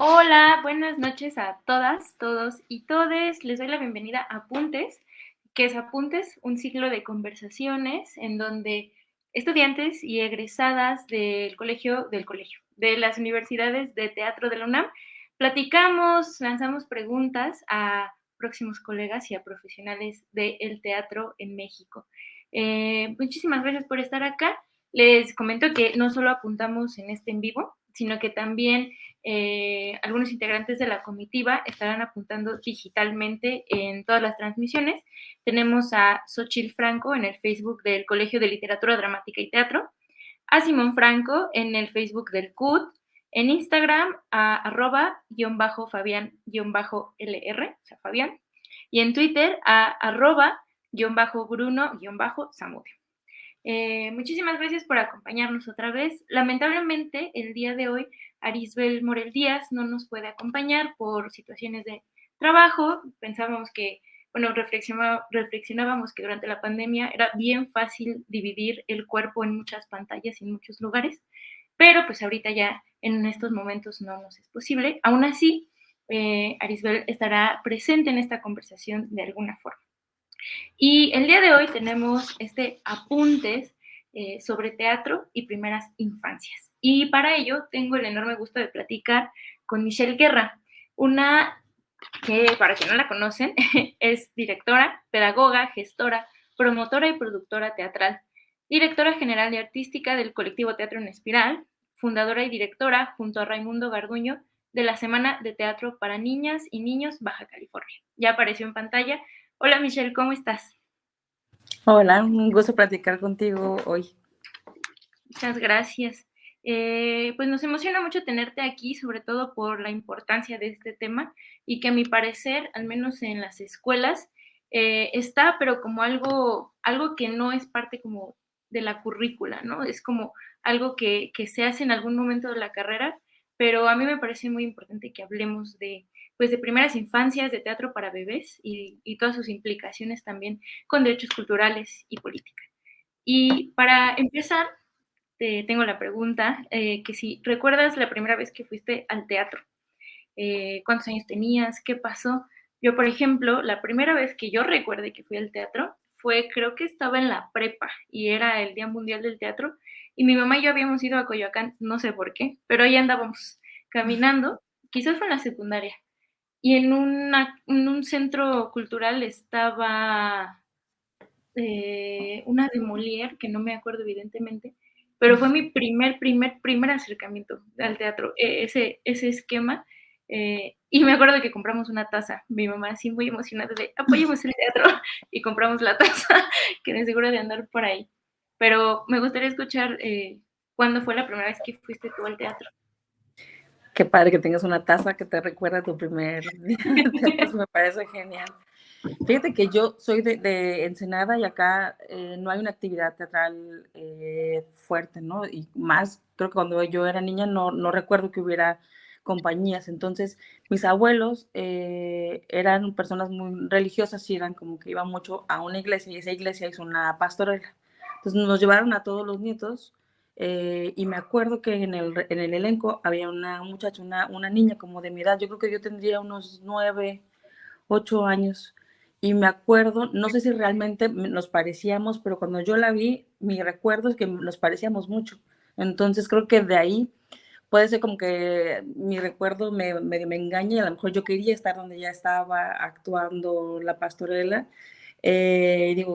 Hola, buenas noches a todas, todos y todes. Les doy la bienvenida a Apuntes, que es Apuntes, un ciclo de conversaciones en donde estudiantes y egresadas de las universidades de teatro de la UNAM, platicamos, lanzamos preguntas a próximos colegas y a profesionales del teatro en México. Muchísimas gracias por estar acá. Les comento que no solo apuntamos en este en vivo, sino que también algunos integrantes de la comitiva estarán apuntando digitalmente en todas las transmisiones. Tenemos a Xochitl Franco en el Facebook del Colegio de Literatura Dramática y Teatro, a Simón Franco en el Facebook del CUT, en Instagram a @-fabián-lr, o sea, Fabián, y en Twitter a @-bruno-zamudio. Muchísimas gracias por acompañarnos otra vez. Lamentablemente, el día de hoy, Arisbel Morel Díaz no nos puede acompañar por situaciones de trabajo. Pensábamos que, bueno, reflexionábamos que durante la pandemia era bien fácil dividir el cuerpo en muchas pantallas y en muchos lugares, pero pues ahorita ya en estos momentos no nos es posible. Aún así, Arisbel estará presente en esta conversación de alguna forma. Y el día de hoy tenemos apuntes sobre teatro y primeras infancias. Y para ello tengo el enorme gusto de platicar con Michelle Guerra, una que, para quien no la conocen, es directora, pedagoga, gestora, promotora y productora teatral, directora general y artística del colectivo Teatro en Espiral, fundadora y directora, junto a Raimundo Garduño, de la Semana de Teatro para Niñas y Niños Baja California. Ya apareció en pantalla. Hola Michelle, ¿cómo estás? Hola, un gusto platicar contigo hoy. Muchas gracias. Pues nos emociona mucho tenerte aquí, sobre todo por la importancia de este tema y que a mi parecer, al menos en las escuelas, está, pero como algo que no es parte como de la currícula, ¿no? Es como algo que se hace en algún momento de la carrera, pero a mí me parece muy importante que hablemos pues de primeras infancias, de teatro para bebés y todas sus implicaciones también con derechos culturales y política. Y para empezar, te tengo la pregunta, que si recuerdas la primera vez que fuiste al teatro, ¿cuántos años tenías? ¿Qué pasó? Yo, por ejemplo, la primera vez que yo recuerde que fui al teatro fue, creo que estaba en la prepa y era el Día Mundial del Teatro y mi mamá y yo habíamos ido a Coyoacán, no sé por qué, pero ahí andábamos caminando, quizás fue en la secundaria, y en un centro cultural estaba una de Molière, que no me acuerdo evidentemente, pero fue mi primer acercamiento al teatro, ese esquema. Y me acuerdo de que compramos una taza, mi mamá así muy emocionada de apoyemos el teatro y compramos la taza, que de seguro de andar por ahí. Pero me gustaría escuchar cuándo fue la primera vez que fuiste tú al teatro. Qué padre que tengas una taza que te recuerda tu primer día de teatro, eso me parece genial. Fíjate que yo soy de Ensenada y acá no hay una actividad teatral fuerte, ¿no? Y más, creo que cuando yo era niña no recuerdo que hubiera compañías. Entonces, mis abuelos eran personas muy religiosas y eran como que iban mucho a una iglesia y esa iglesia hizo una pastorela. Entonces, nos llevaron a todos los nietos y me acuerdo que en el elenco había una muchacha, una niña como de mi edad. Yo creo que yo tendría unos 9, 8 años. Y me acuerdo, no sé si realmente nos parecíamos, pero cuando yo la vi, mi recuerdo es que nos parecíamos mucho. Entonces creo que de ahí puede ser como que mi recuerdo me engañe y a lo mejor yo quería estar donde ella estaba actuando la pastorela. Digo,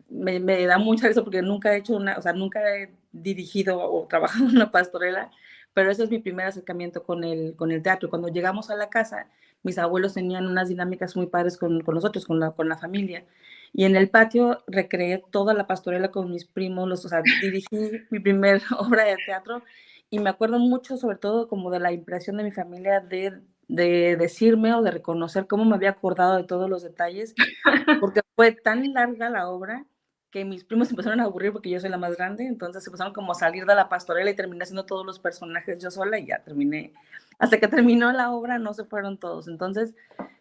me da mucha risa porque nunca he hecho una, o sea, nunca he dirigido o trabajado en una pastorela, pero ese es mi primer acercamiento con el teatro. Cuando llegamos a la casa, mis abuelos tenían unas dinámicas muy padres con nosotros, con la familia. Y en el patio recreé toda la pastorela con mis primos, o sea, dirigí mi primer obra de teatro y me acuerdo mucho, sobre todo, como de la impresión de mi familia de decirme o de reconocer cómo me había acordado de todos los detalles, porque fue tan larga la obra que mis primos se empezaron a aburrir porque yo soy la más grande, entonces se empezaron como a salir de la pastorela y terminé haciendo todos los personajes yo sola y ya terminé. Hasta que terminó la obra no se fueron todos. Entonces,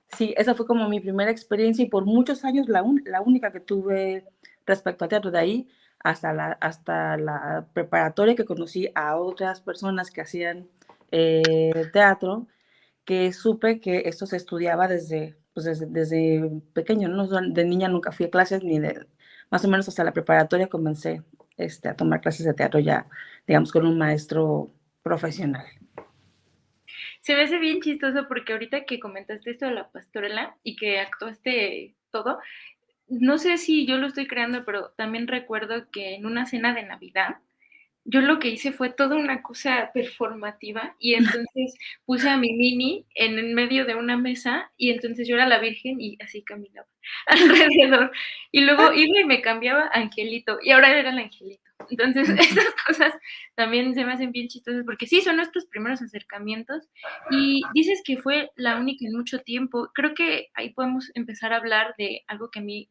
sí, esa fue como mi primera experiencia y por muchos años la única que tuve respecto al teatro. De ahí hasta la preparatoria que conocí a otras personas que hacían teatro que supe que esto se estudiaba desde, pues desde pequeño, ¿no? De niña nunca fui a clases, ni de, más o menos hasta la preparatoria comencé a tomar clases de teatro ya, digamos, con un maestro profesional. Se me hace bien chistoso porque ahorita que comentaste esto de la pastorela y que actuaste todo, no sé si yo lo estoy creando, pero también recuerdo que en una cena de Navidad yo lo que hice fue toda una cosa performativa y entonces puse a mi Mini en medio de una mesa y entonces yo era la Virgen y así caminaba alrededor. Y luego iba y me cambiaba a Angelito y ahora era el Angelito. Entonces, estas cosas también se me hacen bien chistosas porque sí, son nuestros primeros acercamientos y dices que fue la única en mucho tiempo. Creo que ahí podemos empezar a hablar de algo que a mí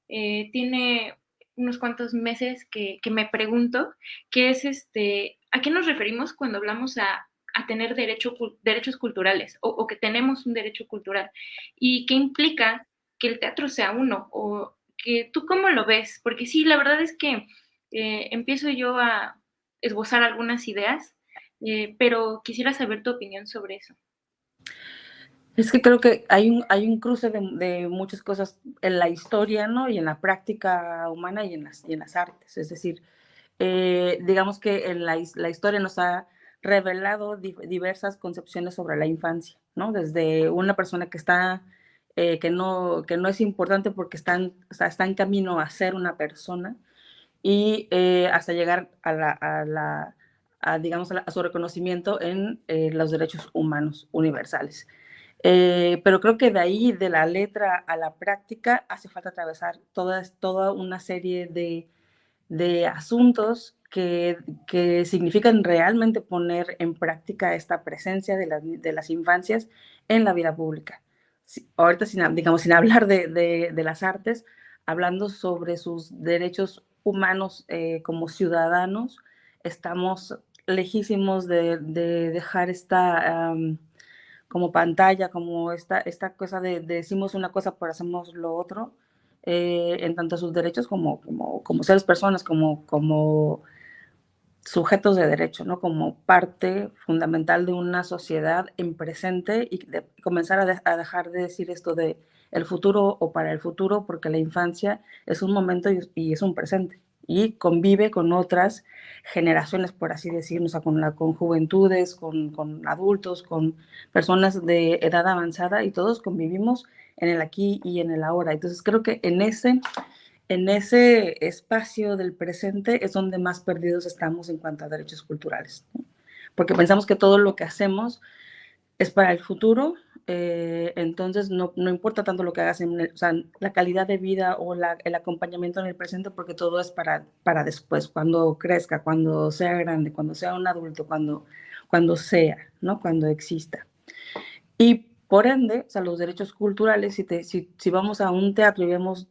tiene unos cuantos meses que me pregunto, que es ¿a qué nos referimos cuando hablamos a tener derechos culturales o que tenemos un derecho cultural? ¿Y qué implica que el teatro sea uno? ¿O que tú cómo lo ves? Porque sí, la verdad es que empiezo yo a esbozar algunas ideas, pero quisiera saber tu opinión sobre eso. Es que creo que hay un cruce de muchas cosas en la historia, ¿no? Y en la práctica humana y en las artes. Es decir, digamos que en la historia nos ha revelado diversas concepciones sobre la infancia, ¿no? Desde una persona que está, que no es importante porque o sea, está en camino a ser una persona y hasta llegar digamos, a su reconocimiento en los derechos humanos universales. Pero creo que de ahí, de la letra a la práctica, hace falta atravesar toda una serie de asuntos que significan realmente poner en práctica esta presencia de las infancias en la vida pública. Ahorita, digamos, sin hablar de las artes, hablando sobre sus derechos humanos como ciudadanos, estamos lejísimos de dejar esta como pantalla, como esta cosa de decimos una cosa pero hacemos lo otro, en tanto sus derechos como seres personas, como sujetos de derecho, ¿no? Como parte fundamental de una sociedad en presente y comenzar a dejar de decir esto de el futuro o para el futuro, porque la infancia es un momento y es un presente y convive con otras generaciones, por así decirlo, o sea, con juventudes, con adultos, con personas de edad avanzada y todos convivimos en el aquí y en el ahora. Entonces creo que en ese espacio del presente es donde más perdidos estamos en cuanto a derechos culturales, ¿no? Porque pensamos que todo lo que hacemos es para el futuro, entonces no importa tanto lo que hagas, o sea, la calidad de vida o el acompañamiento en el presente, porque todo es para después, cuando crezca, cuando sea grande, cuando sea un adulto, cuando sea, ¿no? Cuando exista. Y por ende, o sea, los derechos culturales, si vamos a un teatro y vemos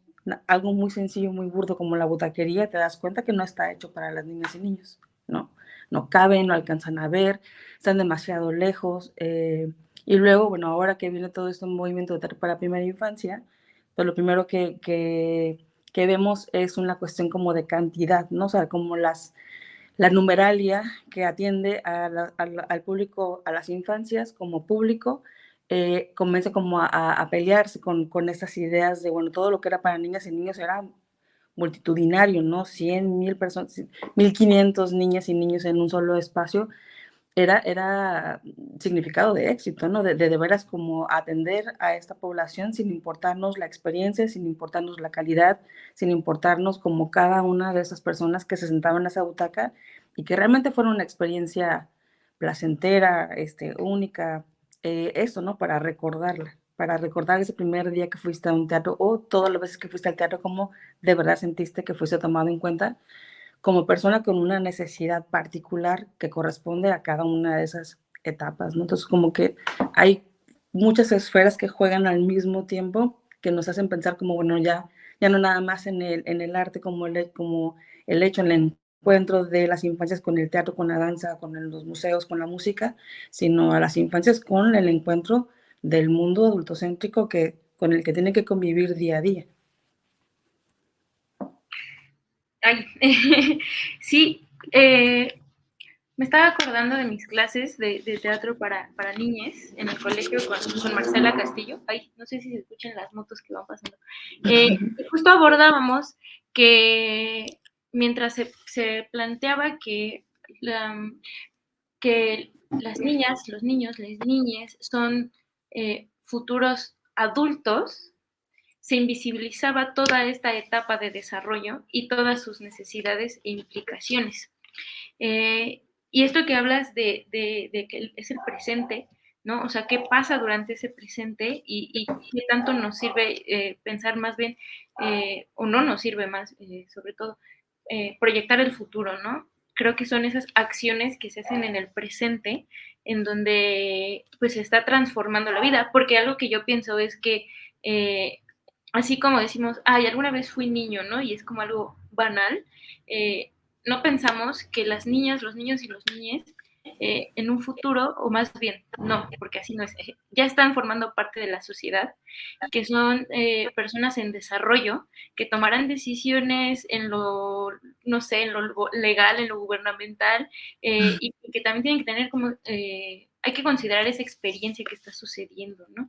algo muy sencillo, muy burdo como la butaquería, te das cuenta que no está hecho para las niñas y niños, ¿no? No caben, no alcanzan a ver, están demasiado lejos. Y luego, bueno, ahora que viene todo este movimiento de teatro para primera infancia, pues lo primero que vemos es una cuestión como de cantidad, ¿no? O sea, como la numeralia que atiende al público, a las infancias como público, comienza como a pelearse con estas ideas de, bueno, todo lo que era para niñas y niños era multitudinario, ¿no? 100, 1000 personas, 1500 niñas y niños en un solo espacio, era significado de éxito, ¿no? De veras como atender a esta población sin importarnos la experiencia, sin importarnos la calidad, sin importarnos como cada una de esas personas que se sentaban en esa butaca y que realmente fuera una experiencia placentera, única, eso, ¿no? Para recordar ese primer día que fuiste a un teatro o todas las veces que fuiste al teatro, como de verdad sentiste que fuiste tomado en cuenta como persona con una necesidad particular que corresponde a cada una de esas etapas, ¿no? Entonces, como que hay muchas esferas que juegan al mismo tiempo que nos hacen pensar como, bueno, ya no nada más en el arte como el hecho, en el encuentro de las infancias con el teatro, con la danza, con los museos, con la música, sino a las infancias con el encuentro del mundo adultocéntrico con el que tienen que convivir día a día. Ay, sí, Me estaba acordando de mis clases de teatro para niñas en el colegio con Marcela Castillo. Ay, no sé si se escuchan las motos que van pasando. Y justo abordábamos que mientras se planteaba que las niñas, los niños, las niñas son futuros adultos, se invisibilizaba toda esta etapa de desarrollo y todas sus necesidades e implicaciones. Y esto que hablas de que es el presente, ¿no? O sea, ¿qué pasa durante ese presente y qué tanto nos sirve pensar más bien, o no nos sirve más, sobre todo, proyectar el futuro, ¿no? Creo que son esas acciones que se hacen en el presente en donde pues se está transformando la vida, porque algo que yo pienso es que así como decimos, ay, alguna vez fui niño, ¿no? Y es como algo banal, no pensamos que las niñas, los niños y los niñes en un futuro, o más bien, no, porque así no es, ya están formando parte de la sociedad, que son personas en desarrollo, que tomarán decisiones en lo, no sé, en lo legal, en lo gubernamental, y que también tienen que tener como, hay que considerar esa experiencia que está sucediendo, ¿no?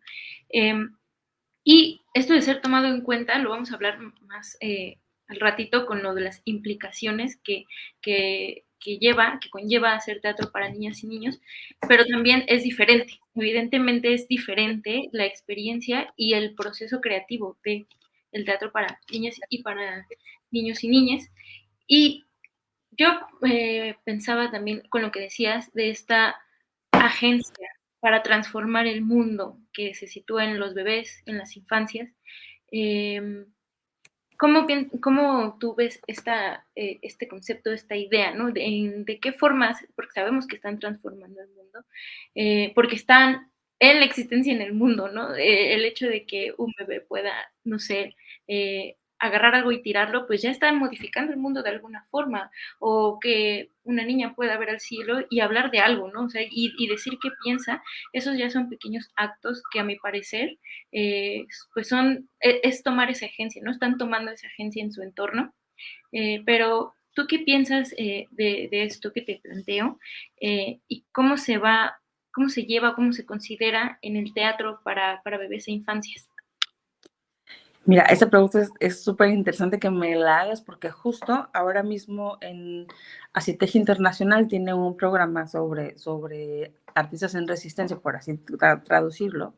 Y esto de ser tomado en cuenta lo vamos a hablar más al ratito con lo de las implicaciones que conlleva hacer teatro para niñas y niños, pero también es diferente. Evidentemente es diferente la experiencia y el proceso creativo de el teatro para niñas y para niños y niñas. Y yo pensaba también con lo que decías de esta agencia para transformar el mundo que se sitúa en los bebés, en las infancias. Eh, ¿Cómo tú ves este concepto, esta idea, ¿no? De qué formas, porque sabemos que están transformando el mundo, porque están en la existencia en el mundo, ¿no? El hecho de que un bebé pueda, no sé, agarrar algo y tirarlo, pues ya están modificando el mundo de alguna forma, o que una niña pueda ver al cielo y hablar de algo, ¿no? O sea, y decir qué piensa, esos ya son pequeños actos que a mi parecer pues es tomar esa agencia, ¿no? Están tomando esa agencia en su entorno. Pero, ¿tú qué piensas de esto que te planteo? ¿Y cómo se lleva, cómo se considera en el teatro para bebés e infancias? Mira, esa pregunta es súper interesante que me la hagas porque justo ahora mismo en Acitej Internacional tiene un programa sobre artistas en resistencia, por así traducirlo.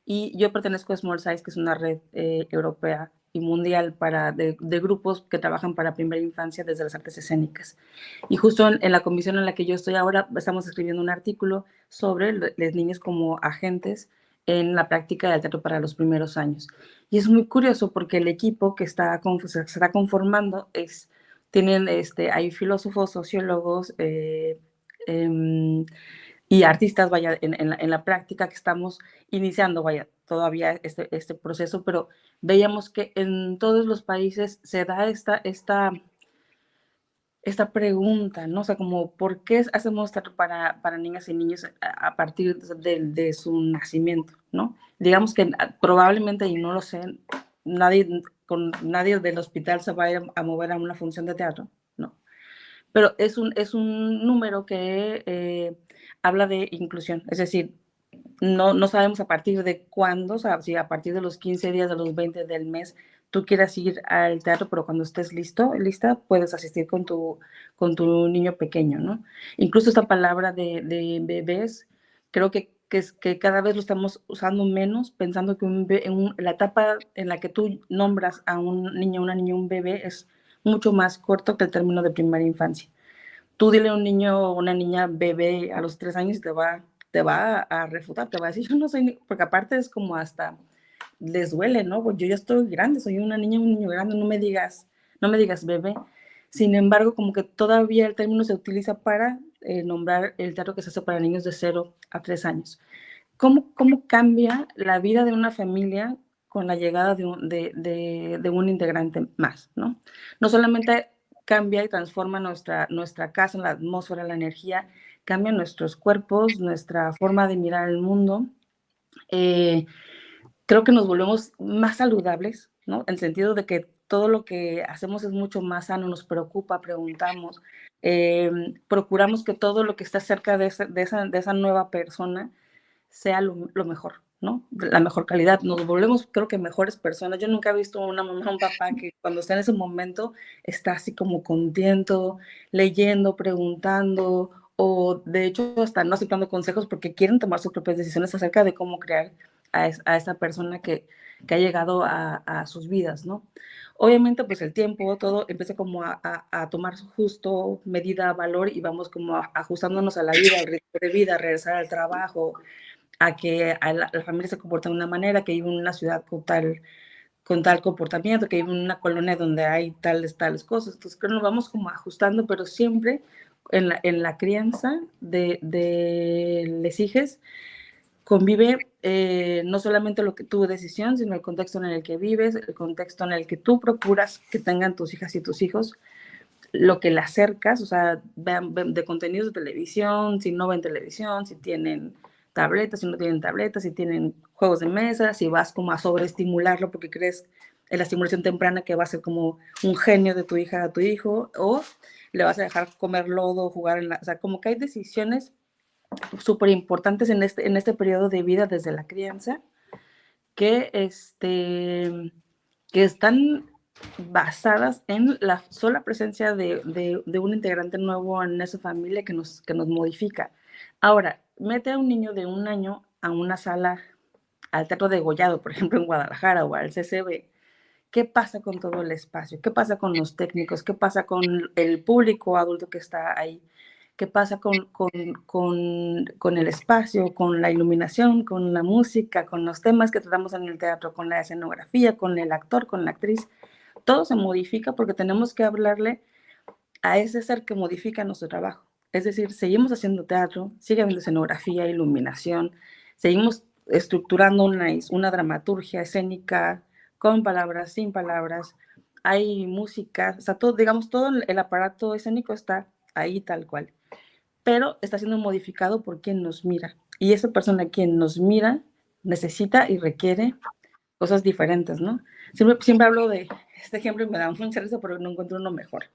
Y yo pertenezco a Small Size, que es una red europea y mundial de grupos que trabajan para primera infancia desde las artes escénicas. Y justo en la comisión en la que yo estoy ahora, estamos escribiendo un artículo sobre los niños como agentes en la práctica del teatro para los primeros años. Y es muy curioso porque el equipo que se está conformando tienen, hay filósofos, sociólogos y artistas, vaya, en la práctica que estamos iniciando, vaya, todavía este proceso, pero veíamos que en todos los países se da esta pregunta, ¿no? O sea, como, ¿por qué hacemos teatro para niñas y niños a partir de su nacimiento, ¿no? Digamos que probablemente, y no lo sé, nadie del hospital se va a mover a una función de teatro, ¿no? Pero es un número que habla de inclusión, es decir, no sabemos a partir de cuándo, o sea, si a partir de los 15 días, de los 20 del mes, tú quieras ir al teatro, pero cuando estés lista, puedes asistir con tu niño pequeño, ¿no? Incluso esta palabra de bebés, creo que cada vez lo estamos usando menos, pensando que la etapa en la que tú nombras a un niño, una niña, un bebé, es mucho más corto que el término de primera infancia. Tú dile a un niño o una niña bebé a los 3 años y te va a refutar, te va a decir, yo no soy, porque aparte es como hasta les duele, ¿no? Pues yo ya estoy grande, soy una niña, un niño grande, no me digas bebé. Sin embargo, como que todavía el término se utiliza para nombrar el teatro que se hace para niños de 0 a 3 años. ¿Cómo cambia la vida de una familia con la llegada de un integrante más, ¿no? No solamente cambia y transforma nuestra casa, la atmósfera, la energía, cambia nuestros cuerpos, nuestra forma de mirar el mundo. Creo que nos volvemos más saludables, ¿no? En el sentido de que todo lo que hacemos es mucho más sano, nos preocupa, preguntamos, procuramos que todo lo que está cerca de esa nueva persona sea lo mejor, ¿no? La mejor calidad. Nos volvemos, creo que, mejores personas. Yo nunca he visto una mamá o un papá que cuando está en ese momento está así como contento, leyendo, preguntando, o de hecho hasta no aceptando consejos porque quieren tomar sus propias decisiones acerca de cómo crear a esa persona que ha llegado a sus vidas, ¿no? Obviamente, pues el tiempo, todo empieza como a tomar su justo medida, valor, y vamos como ajustándonos a la vida, al ritmo de vida, a regresar al trabajo, a que la familia se comporta de una manera, que vive en una ciudad con tal comportamiento, que vive en una colonia donde hay tales cosas. Entonces, creo que nos vamos como ajustando, pero siempre en la crianza de les hijos convive no solamente lo que tu decisión, sino el contexto en el que vives, el contexto en el que tú procuras que tengan tus hijas y tus hijos, lo que le acercas, o sea, vean de contenidos de televisión, si no ven televisión, si tienen tabletas, si no tienen tabletas, si tienen juegos de mesa, si vas como a sobreestimularlo porque crees en la estimulación temprana que va a ser como un genio de tu hija a tu hijo, o le vas a dejar comer lodo, jugar o sea, como que hay decisiones súper importantes en este periodo de vida desde la crianza que, que están basadas en la sola presencia de un integrante nuevo en esa familia que nos modifica. Ahora, mete a un niño de 1 año a una sala, al Teatro de Gollado, por ejemplo, en Guadalajara, o al CCB. ¿Qué pasa con todo el espacio? ¿Qué pasa con los técnicos? ¿Qué pasa con el público adulto que está ahí? ¿Qué pasa con el espacio, con la iluminación, con la música, con los temas que tratamos en el teatro, con la escenografía, con el actor, con la actriz? Todo se modifica porque tenemos que hablarle a ese ser que modifica nuestro trabajo. Es decir, seguimos haciendo teatro, sigue habiendo escenografía, iluminación, seguimos estructurando una dramaturgia escénica con palabras, sin palabras, hay música, o sea, todo, digamos, todo el aparato escénico está ahí tal cual, pero está siendo modificado por quien nos mira. Y esa persona quien nos mira necesita y requiere cosas diferentes, ¿no? Siempre hablo de este ejemplo y me da mucha risa, pero no encuentro uno mejor.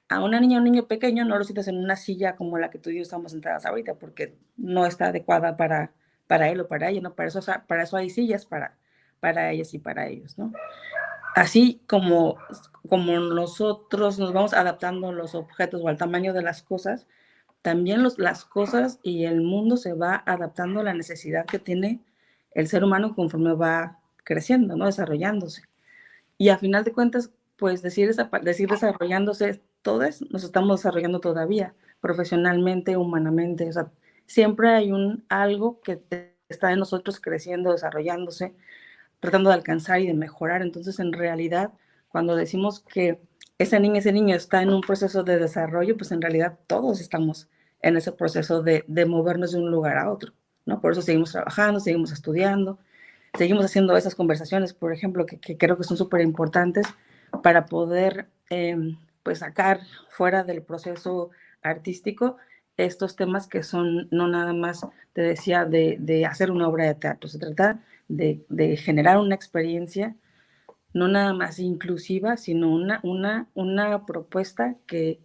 A una niña o un niño pequeño no lo sientas en una silla como la que tú y yo estamos sentadas ahorita, porque no está adecuada para él o para ella, ¿no? Para eso hay sillas para ellas y para ellos, ¿no? Así como nosotros nos vamos adaptando a los objetos o al tamaño de las cosas, también las cosas y el mundo se va adaptando a la necesidad que tiene el ser humano conforme va creciendo, ¿no? Desarrollándose. Y a final de cuentas, pues decir desarrollándose, todos nos estamos desarrollando todavía, profesionalmente, humanamente, o sea, siempre hay algo que está en nosotros creciendo, desarrollándose, tratando de alcanzar y de mejorar. Entonces, en realidad, cuando decimos que esa niña, ese niño está en un proceso de desarrollo, pues en realidad todos estamos en ese proceso de movernos de un lugar a otro, ¿no? Por eso seguimos trabajando, seguimos estudiando, seguimos haciendo esas conversaciones, por ejemplo, que creo que son súper importantes para poder, pues, sacar fuera del proceso artístico estos temas que son no nada más, te decía, de hacer una obra de teatro, se trata de generar una experiencia no nada más inclusiva, sino una propuesta que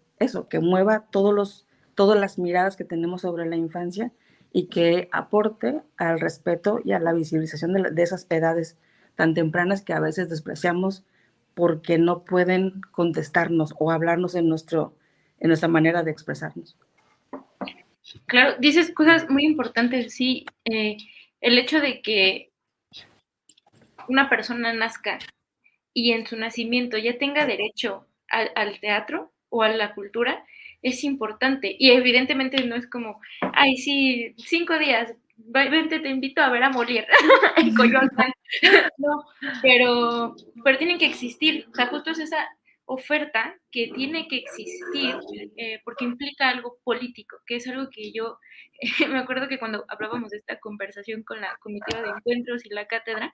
mueva todas las miradas que tenemos sobre la infancia y que aporte al respeto y a la visibilización de esas edades tan tempranas que a veces despreciamos porque no pueden contestarnos o hablarnos en nuestra manera de expresarnos. Claro, dices cosas muy importantes, sí. El hecho de que una persona nazca y en su nacimiento ya tenga derecho al teatro o a la cultura es importante. Y evidentemente no es como, ay, sí, 5 días, vente, te invito a ver a Molière en Coyoacán. No, pero tienen que existir. O sea, justo es esa oferta que tiene que existir porque implica algo político, que es algo que yo me acuerdo que cuando hablábamos de esta conversación con la comitiva de encuentros y la cátedra,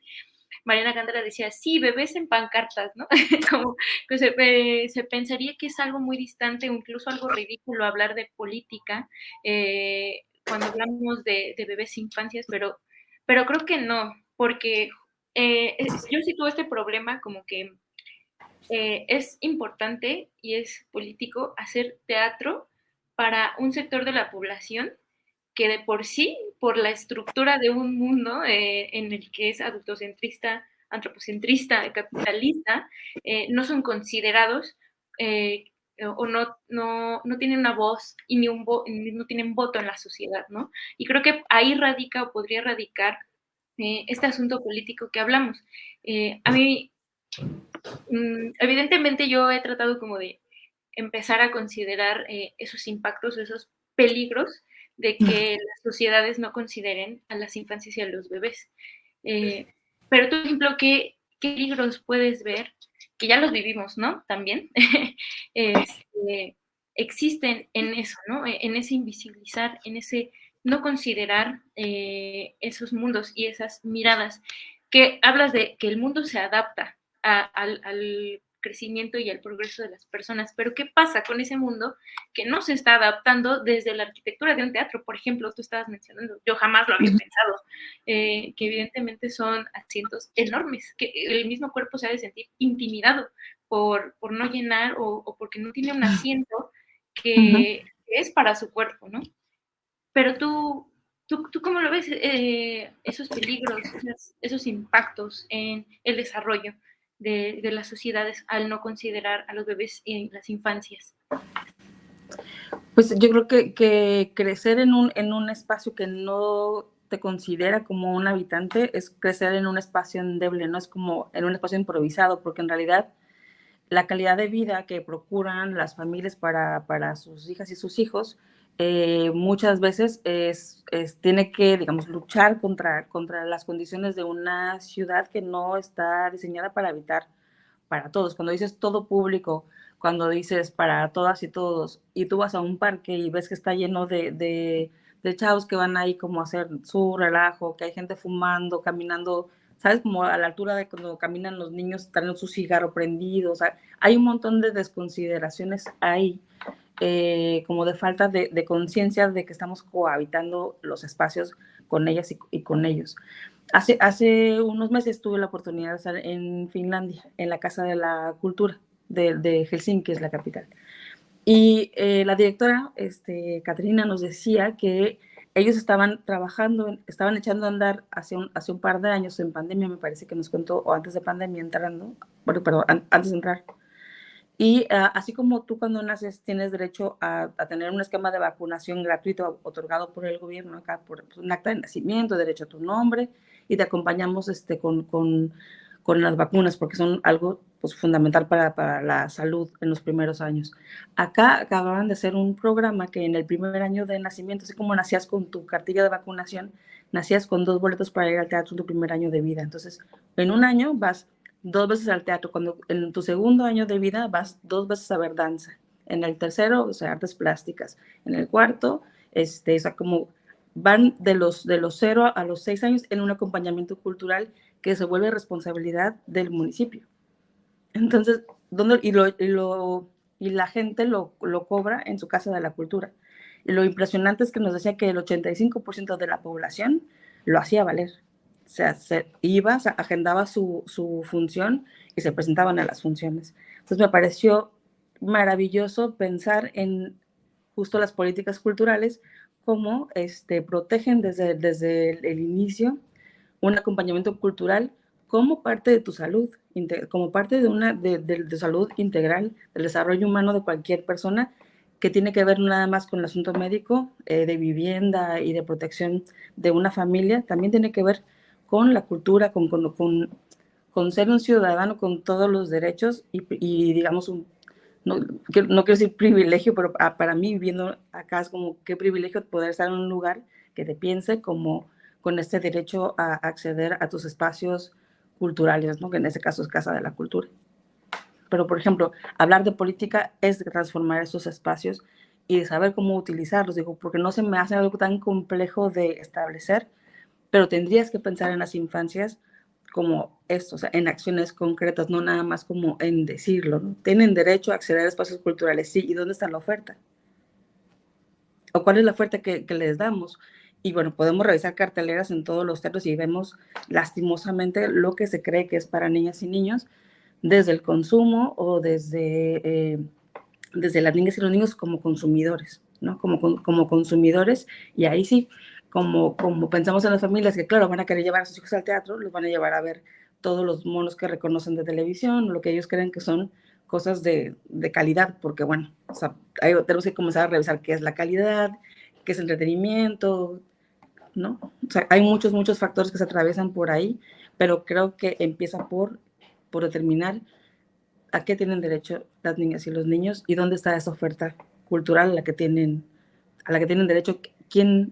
Mariana Cándara decía, sí, bebés en pancartas, ¿no? Como que se pensaría que es algo muy distante o incluso algo ridículo hablar de política cuando hablamos de bebés e infancias, pero creo que no, porque yo sí tuve este problema como que es importante y es político hacer teatro para un sector de la población que de por sí, por la estructura de un mundo en el que es adultocentrista, antropocentrista, capitalista, no son considerados o no tienen una voz y no tienen voto en la sociedad, ¿no? Y creo que ahí radica o podría radicar este asunto político que hablamos. A mí, evidentemente yo he tratado como de empezar a considerar esos impactos, esos peligros de que las sociedades no consideren a las infancias y a los bebés. Pero tú, por ejemplo, ¿qué peligros puedes ver? Que ya los vivimos, ¿no? También existen en eso, ¿no? En ese invisibilizar, en ese no considerar esos mundos y esas miradas, que hablas de que el mundo se adapta al crecimiento y al progreso de las personas, pero ¿qué pasa con ese mundo que no se está adaptando desde la arquitectura de un teatro? Por ejemplo, tú estabas mencionando, yo jamás lo había pensado, que evidentemente son asientos enormes, que el mismo cuerpo se ha de sentir intimidado por no llenar o porque no tiene un asiento que es para su cuerpo, ¿no? Pero ¿tú cómo lo ves esos peligros, esos impactos en el desarrollo de las sociedades al no considerar a los bebés en las infancias? Pues yo creo que crecer en un espacio que no te considera como un habitante es crecer en un espacio endeble, no es como en un espacio improvisado, porque en realidad la calidad de vida que procuran las familias para sus hijas y sus hijos muchas veces tiene que, digamos, luchar contra las condiciones de una ciudad que no está diseñada para habitar para todos. Cuando dices todo público, cuando dices para todas y todos, y tú vas a un parque y ves que está lleno de chavos que van ahí como a hacer su relajo, que hay gente fumando, caminando, ¿sabes? Como a la altura de cuando caminan los niños, traen su cigarro prendido, o sea, hay un montón de desconsideraciones ahí, como de falta de conciencia de que estamos cohabitando los espacios con ellas y con ellos. Hace unos meses tuve la oportunidad de estar en Finlandia, en la Casa de la Cultura de Helsinki, es la capital. Y la directora, Caterina, nos decía que ellos estaban trabajando, estaban echando a andar hace un par de años en pandemia, me parece que nos contó, o antes de pandemia entrando, bueno, perdón, antes de entrar. Y así como tú cuando naces tienes derecho a tener un esquema de vacunación gratuito otorgado por el gobierno, acá por pues, un acta de nacimiento, derecho a tu nombre, y te acompañamos con las vacunas porque son algo pues, fundamental para la salud en los primeros años. Acá acababan de hacer un programa que en el primer año de nacimiento, así como nacías con tu cartilla de vacunación, nacías con 2 boletos para ir al teatro en tu primer año de vida. Entonces, en un año vas 2 veces al teatro. Cuando en tu segundo año de vida vas 2 veces a ver danza. En el tercero, o sea, artes plásticas. En el cuarto, o sea, como van de los 0 a los 6 años en un acompañamiento cultural que se vuelve responsabilidad del municipio. Entonces, y la gente lo cobra en su casa de la cultura. Y lo impresionante es que nos decía que el 85% de la población lo hacía valer. O sea, agendaba su función y se presentaban a las funciones. Entonces me pareció maravilloso pensar en justo las políticas culturales, cómo protegen desde el inicio un acompañamiento cultural como parte de tu salud, como parte de salud integral, del desarrollo humano de cualquier persona, que tiene que ver nada más con el asunto médico, de vivienda y de protección de una familia, también tiene que ver con la cultura, con ser un ciudadano con todos los derechos y digamos, no quiero decir privilegio, pero para mí viviendo acá es como qué privilegio poder estar en un lugar que te piense como con este derecho a acceder a tus espacios culturales, ¿no? Que en este caso es Casa de la Cultura. Pero, por ejemplo, hablar de política es de transformar esos espacios y de saber cómo utilizarlos, digo, porque no se me hace algo tan complejo de establecer, pero tendrías que pensar en las infancias como esto, o sea, en acciones concretas, no nada más como en decirlo, ¿no? Tienen derecho a acceder a espacios culturales, sí, ¿y dónde está la oferta? ¿O cuál es la oferta que les damos? Y bueno, podemos revisar carteleras en todos los teatros y vemos lastimosamente lo que se cree que es para niñas y niños, desde el consumo o desde las niñas y los niños como consumidores, ¿no? Como consumidores, y ahí sí, como pensamos en las familias que, claro, van a querer llevar a sus hijos al teatro, los van a llevar a ver todos los monos que reconocen de televisión, lo que ellos creen que son cosas de calidad, porque, bueno, o sea, ahí tenemos que comenzar a revisar qué es la calidad, qué es entretenimiento, ¿no? O sea, hay muchos factores que se atraviesan por ahí, pero creo que empieza por determinar a qué tienen derecho las niñas y los niños y dónde está esa oferta cultural a la que tienen derecho,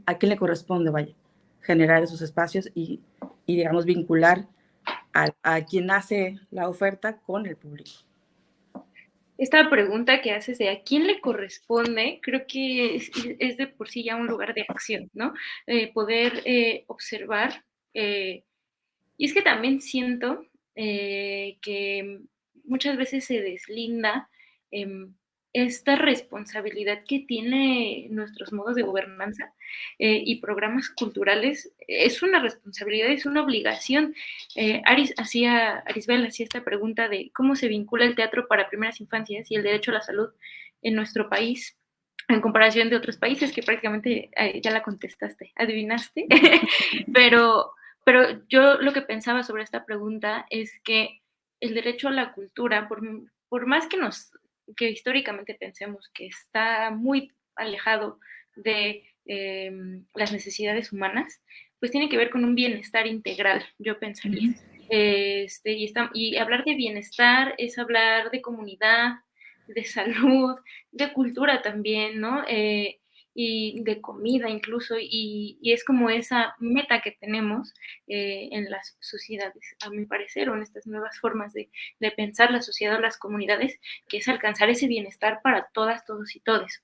a quién le corresponde, vaya, generar esos espacios y digamos, vincular a quien hace la oferta con el público. Esta pregunta que haces de a quién le corresponde, creo que es de por sí ya un lugar de acción, ¿no? Poder observar. Y es que también siento que muchas veces se deslinda esta responsabilidad que tiene nuestros modos de gobernanza y programas culturales. Es una responsabilidad, es una obligación. Arisbel hacía esta pregunta de cómo se vincula el teatro para primeras infancias y el derecho a la salud en nuestro país en comparación de otros países, que prácticamente ya la contestaste, adivinaste, pero yo lo que pensaba sobre esta pregunta es que el derecho a la cultura, por más que históricamente pensemos que está muy alejado de las necesidades humanas, pues tiene que ver con un bienestar integral, yo pensaría. Y hablar de bienestar es hablar de comunidad, de salud, de cultura también, ¿no? Y de comida incluso, y es como esa meta que tenemos en las sociedades, a mi parecer, o en estas nuevas formas de pensar la sociedad o las comunidades, que es alcanzar ese bienestar para todas, todos y todes.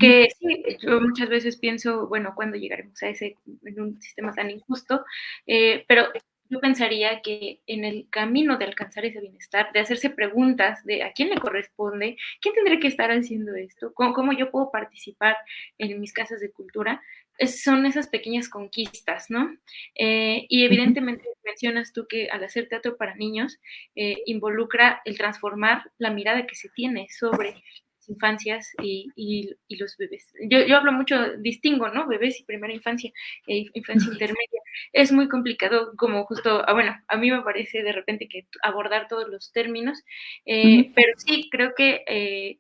Que sí, yo muchas veces pienso, bueno, ¿cuándo llegaremos a ese, en un sistema tan injusto? Pero yo pensaría que en el camino de alcanzar ese bienestar, de hacerse preguntas de a quién le corresponde, quién tendría que estar haciendo esto, cómo yo puedo participar en mis casas de cultura, son esas pequeñas conquistas, ¿no? Y evidentemente mencionas tú que al hacer teatro para niños involucra el transformar la mirada que se tiene sobre infancias y los bebés. Yo hablo mucho, distingo, ¿no? Bebés y primera infancia, infancia intermedia. Es muy complicado como justo, bueno, a mí me parece de repente que abordar todos los términos, pero sí, creo que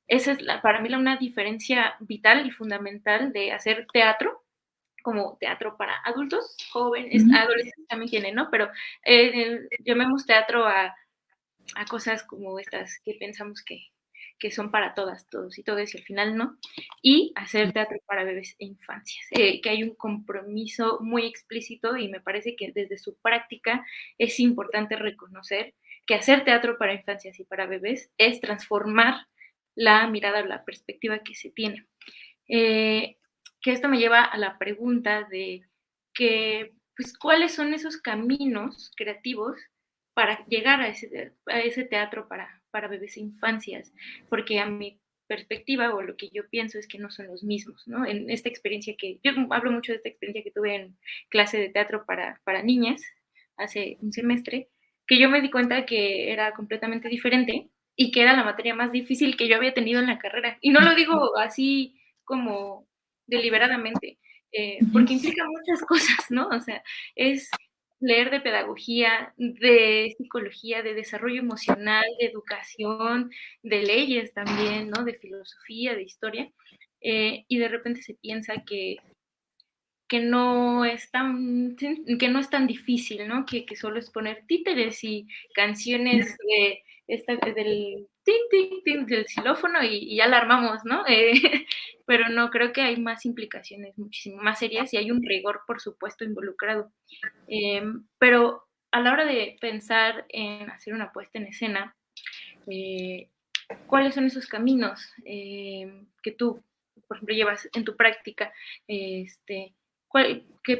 esa es para mí una diferencia vital y fundamental de hacer teatro, como teatro para adultos, jóvenes, adolescentes también tienen, ¿no? Pero llamemos teatro a cosas como estas que pensamos que son para todas, todos y todas, y al final no, y hacer teatro para bebés e infancias, que hay un compromiso muy explícito y me parece que desde su práctica es importante reconocer que hacer teatro para infancias y para bebés es transformar la mirada, la perspectiva que se tiene. Que esto me lleva a la pregunta de que, pues, ¿cuáles son esos caminos creativos para llegar a ese teatro para bebés e infancias? Porque a mi perspectiva o lo que yo pienso es que no son los mismos, ¿no? En esta experiencia yo hablo mucho de esta experiencia que tuve en clase de teatro para niñas hace un semestre, que yo me di cuenta que era completamente diferente y que era la materia más difícil que yo había tenido en la carrera. Y no lo digo así como deliberadamente, porque implica muchas cosas, ¿no? O sea, es leer de pedagogía, de psicología, de desarrollo emocional, de educación, de leyes también, ¿no? De filosofía, de historia, y de repente se piensa que no es tan difícil, ¿no? Que solo es poner títeres y canciones del tin, tin, tin, del xilófono y ya la armamos, ¿no? Pero no, creo que hay más implicaciones muchísimo más serias y hay un rigor, por supuesto, involucrado. Pero a la hora de pensar en hacer una puesta en escena, ¿cuáles son esos caminos que tú, por ejemplo, llevas en tu práctica? ¿Qué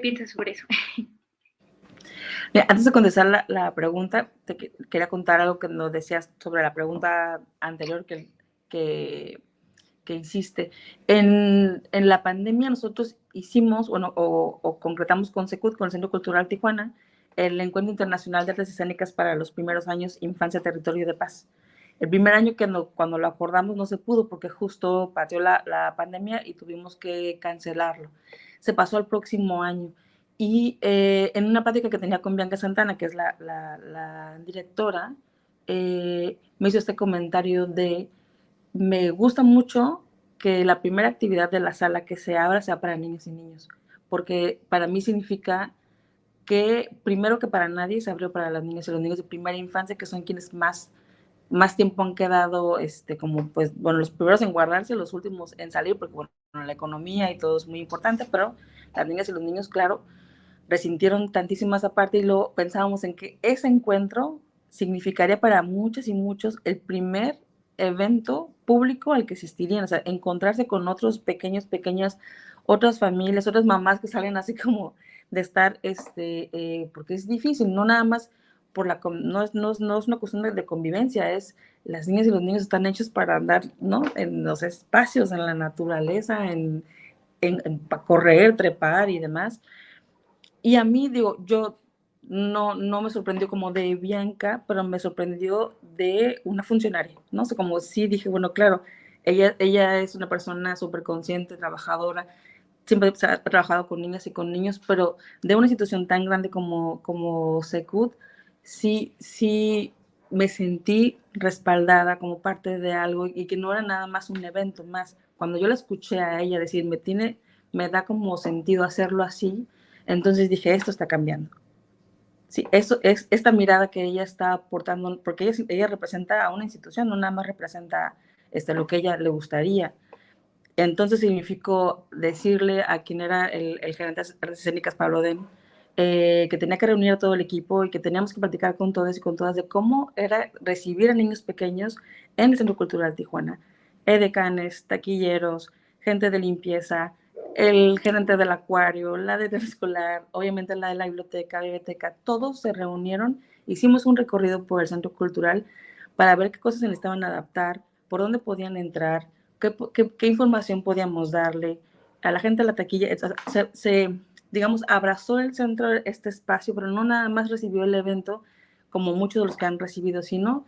piensas sobre eso? Mira, antes de contestar la pregunta, quería contar algo que nos decías sobre la pregunta anterior que hiciste. En la pandemia nosotros hicimos, bueno, o concretamos con Secut, con el Centro Cultural Tijuana, el Encuentro Internacional de Artes Escénicas para los primeros años Infancia, Territorio de Paz. El primer año que cuando lo acordamos no se pudo porque justo pateó la pandemia y tuvimos que cancelarlo. Se pasó al próximo año. Y en una plática que tenía con Bianca Santana, que es la directora, me hizo este comentario de, me gusta mucho que la primera actividad de la sala que se abra sea para niños y niños, porque para mí significa que primero que para nadie se abrió para las niñas y los niños de primera infancia, que son quienes más tiempo han quedado, como pues, bueno, los primeros en guardarse, los últimos en salir, porque bueno, la economía y todo es muy importante, pero las niñas y los niños, claro, resintieron tantísimo esa parte y luego pensábamos en que ese encuentro significaría para muchas y muchos el primer evento público al que asistirían, o sea, encontrarse con otros pequeñas, otras familias, otras mamás que salen así como de estar, porque es difícil, no nada más por no es una cuestión de convivencia, es las niñas y los niños están hechos para andar, ¿no? En los espacios, en la naturaleza, para correr, trepar y demás. Y a mí, digo, yo no me sorprendió como de Bianca, pero me sorprendió de una funcionaria, ¿no? O sea, como sí dije, bueno, claro, ella es una persona súper consciente, trabajadora, siempre ha trabajado con niñas y con niños, pero de una institución tan grande como Secud, sí me sentí respaldada como parte de algo y que no era nada más un evento más. Cuando yo la escuché a ella decir, me da como sentido hacerlo así, entonces dije, esto está cambiando. Sí, eso es esta mirada que ella está aportando, porque ella representa a una institución, no nada más representa lo que ella le gustaría. Entonces significó decirle a quien era el gerente de artes escénicas, Pablo Den, que tenía que reunir a todo el equipo y que teníamos que platicar con todos y con todas de cómo era recibir a niños pequeños en el Centro Cultural Tijuana. Edecanes, taquilleros, gente de limpieza, el gerente del acuario, la de escolar, obviamente la de la biblioteca, todos se reunieron, hicimos un recorrido por el Centro Cultural para ver qué cosas se necesitaban adaptar, por dónde podían entrar, qué información podíamos darle a la gente de la taquilla. Digamos, abrazó el centro este espacio, pero no nada más recibió el evento como muchos de los que han recibido, sino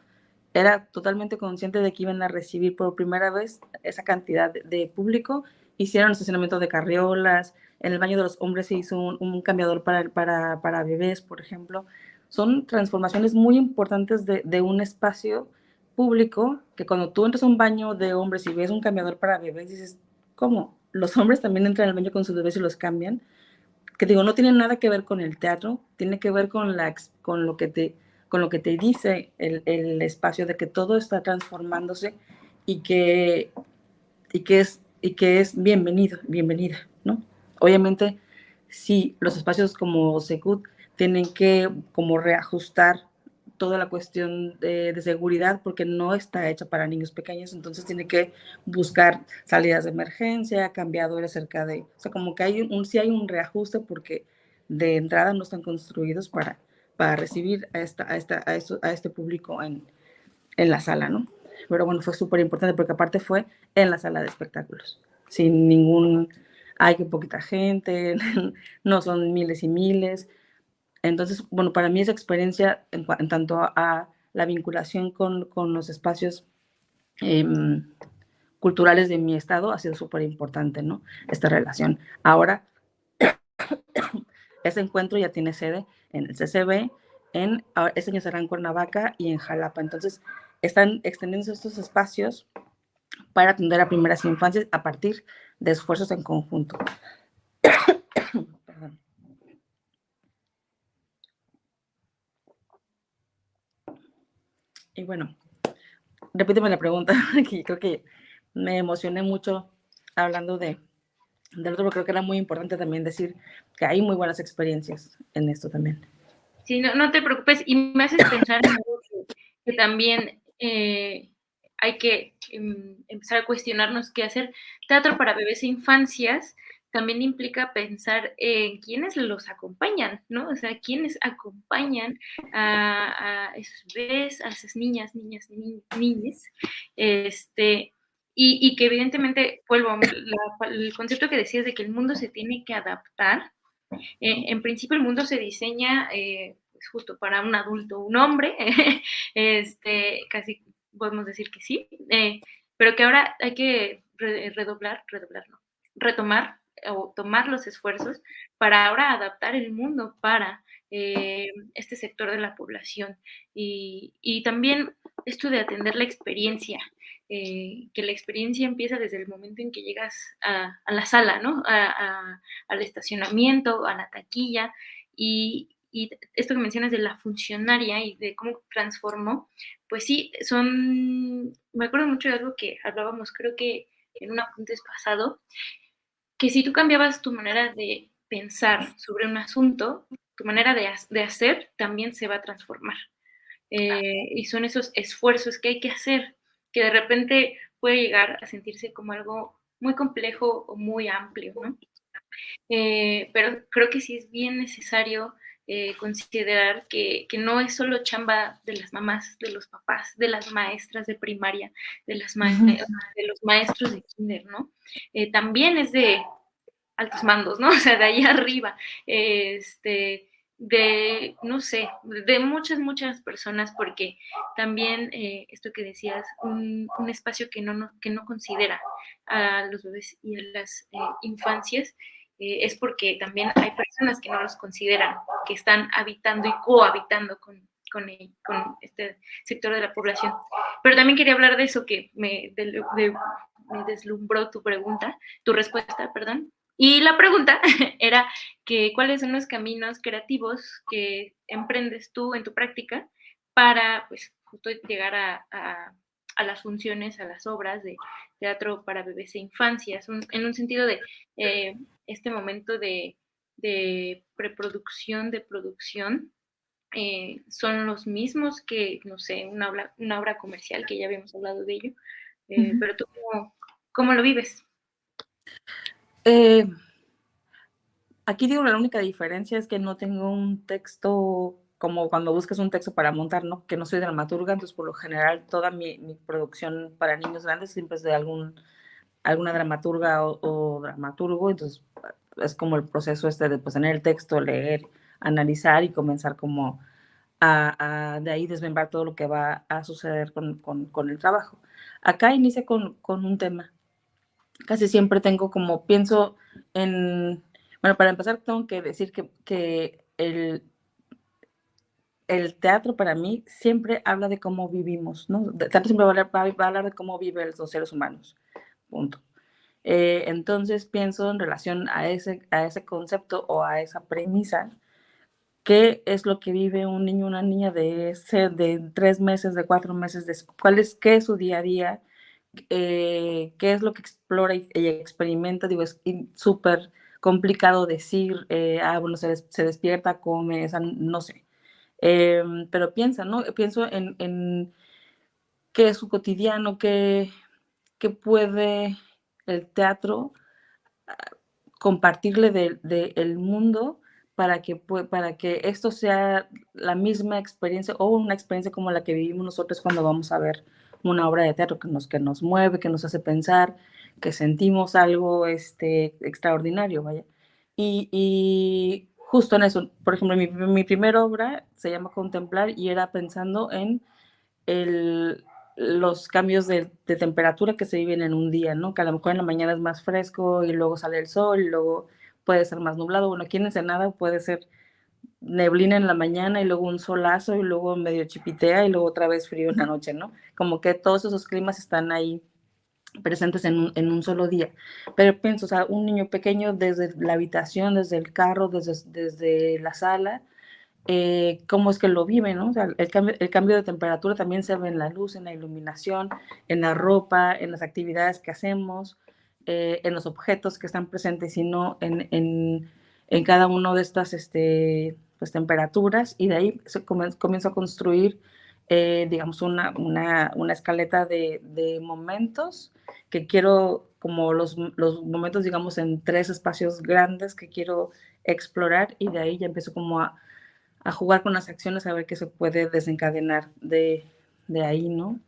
era totalmente consciente de que iban a recibir por primera vez esa cantidad de público. Hicieron estacionamiento de carriolas, en el baño de los hombres se hizo un cambiador para bebés, por ejemplo. Son transformaciones muy importantes de un espacio público que cuando tú entras a un baño de hombres y ves un cambiador para bebés, dices, ¿cómo? Los hombres también entran al baño con sus bebés y los cambian. Que digo, no tiene nada que ver con el teatro, tiene que ver con lo que te dice el espacio de que todo está transformándose y que es bienvenida, ¿no? Obviamente, sí, los espacios como Secud tienen que como reajustar toda la cuestión de seguridad porque no está hecha para niños pequeños, entonces tiene que buscar salidas de emergencia, cambiadores cerca de, o sea, como que sí hay un reajuste porque de entrada no están construidos para recibir a este público en la sala, ¿no? Pero bueno, fue súper importante porque aparte fue en la sala de espectáculos, sin hay que poquita gente, no son miles y miles. Entonces, bueno, para mí esa experiencia en tanto a la vinculación con los espacios culturales de mi estado ha sido súper importante, ¿no? Esta relación. Ahora, ese encuentro ya tiene sede en el CCB, este año será en Cuernavaca y en Jalapa. Entonces, están extendiendo estos espacios para atender a primeras infancias a partir de esfuerzos en conjunto. Perdón. Y bueno, repíteme la pregunta, que creo que me emocioné mucho hablando del otro, pero creo que era muy importante también decir que hay muy buenas experiencias en esto también. Sí, no te preocupes, y me haces pensar en algo que también hay que empezar a cuestionarnos qué hacer. Teatro para bebés e infancias también implica pensar en quiénes los acompañan, ¿no? O sea, quiénes acompañan a esos bebés, a esas niñas, niñes, y que evidentemente, vuelvo, el concepto que decías de que el mundo se tiene que adaptar, En principio el mundo se diseña pues justo para un adulto, un hombre, casi podemos decir que sí, pero que ahora hay que redoblar, no, retomar o tomar los esfuerzos para ahora adaptar el mundo para este sector de la población y también esto de atender la experiencia, que la experiencia empieza desde el momento en que llegas a la sala, ¿no? Al estacionamiento, a la taquilla y esto que mencionas de la funcionaria y de cómo transformó, pues sí, me acuerdo mucho de algo que hablábamos, creo que en un apunte pasado, que si tú cambiabas tu manera de pensar sobre un asunto, tu manera de hacer también se va a transformar. Y son esos esfuerzos que hay que hacer, que de repente puede llegar a sentirse como algo muy complejo o muy amplio, ¿no? Pero creo que sí es bien necesario considerar que no es solo chamba de las mamás, de los papás, de las maestras de primaria, de los maestros de kinder, ¿no? También es de altos mandos, ¿no? O sea, de ahí arriba, no sé, de muchas personas, porque también esto que decías, un espacio que no considera a los bebés y a las infancias, es porque también hay personas que no los consideran, que están habitando y cohabitando con este sector de la población. Pero también quería hablar de eso que me deslumbró tu respuesta, perdón. Y la pregunta era que cuáles son los caminos creativos que emprendes tú en tu práctica para, pues, justo llegar a las funciones, a las obras de teatro para bebés e infancias, en un sentido de este momento de preproducción, de producción, son los mismos que, no sé, una obra comercial, que ya habíamos hablado de ello, pero tú, ¿cómo lo vives? Eh, Aquí digo, la única diferencia es que no tengo un texto como cuando buscas un texto para montar, ¿no? Que no soy dramaturga, entonces por lo general toda mi producción para niños grandes siempre es de alguna dramaturga o dramaturgo, entonces es como el proceso este de pues, tener el texto, leer, analizar y comenzar como de ahí desmembrar todo lo que va a suceder con el trabajo. Acá inicia con un tema. Casi siempre tengo como, pienso en, bueno, para empezar tengo que decir que el teatro para mí siempre habla de cómo vivimos, ¿no? El teatro siempre va a hablar de cómo viven los seres humanos, punto. Entonces pienso en relación a ese concepto o a esa premisa, qué es lo que vive un niño, una niña de 3 meses, de 4 meses, qué es su día a día, qué es lo que explora y experimenta. Digo, es súper complicado decir, bueno, se despierta, come, o sea, no sé. Pero piensa, ¿no? Pienso en qué es su cotidiano, qué puede el teatro compartirle del mundo para que esto sea la misma experiencia o una experiencia como la que vivimos nosotros cuando vamos a ver una obra de teatro que nos mueve, que nos hace pensar, que sentimos algo extraordinario, vaya. Y justo en eso, por ejemplo, mi primera obra se llama Contemplar y era pensando en el, los cambios de temperatura que se viven en un día, ¿no? Que a lo mejor en la mañana es más fresco y luego sale el sol y luego puede ser más nublado. Bueno, aquí en Ensenada puede ser neblina en la mañana y luego un solazo y luego medio chipitea y luego otra vez frío en la noche, ¿no? Como que todos esos climas están ahí presentes en un solo día. Pero pienso, o sea, un niño pequeño desde la habitación, desde el carro, desde la sala, cómo es que lo viven, ¿no? O sea, el cambio de temperatura también se ve en la luz, en la iluminación, en la ropa, en las actividades que hacemos, en los objetos que están presentes y no en cada una de estas pues, temperaturas, y de ahí comienzo a construir, digamos, una escaleta de momentos que quiero, como los momentos, digamos, en 3 espacios grandes que quiero explorar, y de ahí ya empiezo como a jugar con las acciones, a ver qué se puede desencadenar de ahí, ¿no?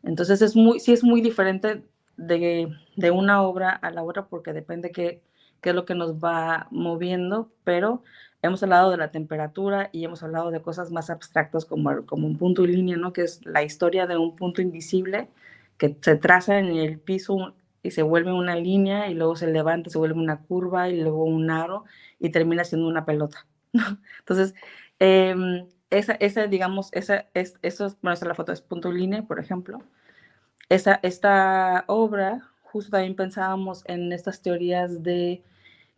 Entonces sí es muy diferente de una obra a la otra porque depende qué es lo que nos va moviendo, pero hemos hablado de la temperatura y hemos hablado de cosas más abstractas como un punto y línea, ¿no? Que es la historia de un punto invisible que se traza en el piso y se vuelve una línea y luego se levanta, se vuelve una curva y luego un aro y termina siendo una pelota. Entonces, digamos, bueno, esa es la foto, es punto y línea, por ejemplo. Esta obra, justo también pensábamos en estas teorías de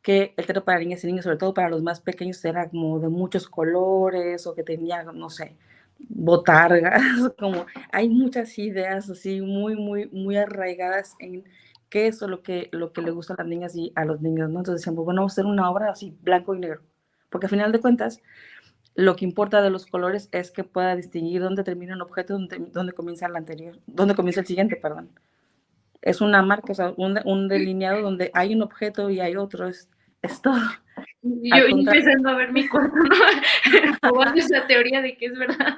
que el teatro para niñas y niños, sobre todo para los más pequeños, era como de muchos colores o que tenía, no sé, botargas, como hay muchas ideas así muy, muy, muy arraigadas en qué es lo que le gusta a las niñas y a los niños, ¿no? Entonces decíamos, bueno, vamos a hacer una obra así, blanco y negro, porque al final de cuentas, lo que importa de los colores es que pueda distinguir dónde termina un objeto, dónde comienza el anterior, dónde comienza el siguiente, perdón. Es una marca, o sea, un delineado donde hay un objeto y hay otro, es todo. Yo empezando a ver mi cuarto, ¿no? Probando esa teoría de que es verdad.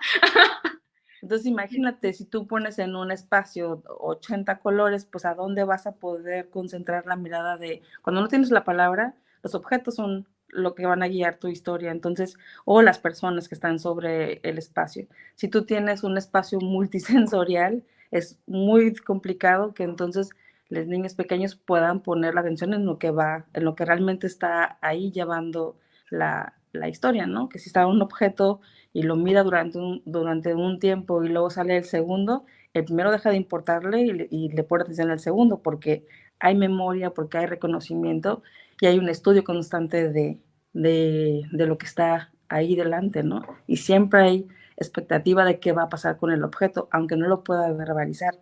Entonces, imagínate, si tú pones en un espacio 80 colores, pues a dónde vas a poder concentrar la mirada de, cuando no tienes la palabra, los objetos son lo que van a guiar tu historia, entonces, o las personas que están sobre el espacio. Si tú tienes un espacio multisensorial, es muy complicado que entonces los niños pequeños puedan poner la atención en lo que va, en lo que realmente está ahí llevando la historia, ¿no? Que si está un objeto y lo mira durante un tiempo y luego sale el segundo, el primero deja de importarle y le pone atención al segundo porque hay memoria, porque hay reconocimiento y hay un estudio constante de lo que está ahí delante, ¿no? Y siempre hay expectativa de qué va a pasar con el objeto, aunque no lo pueda verbalizar.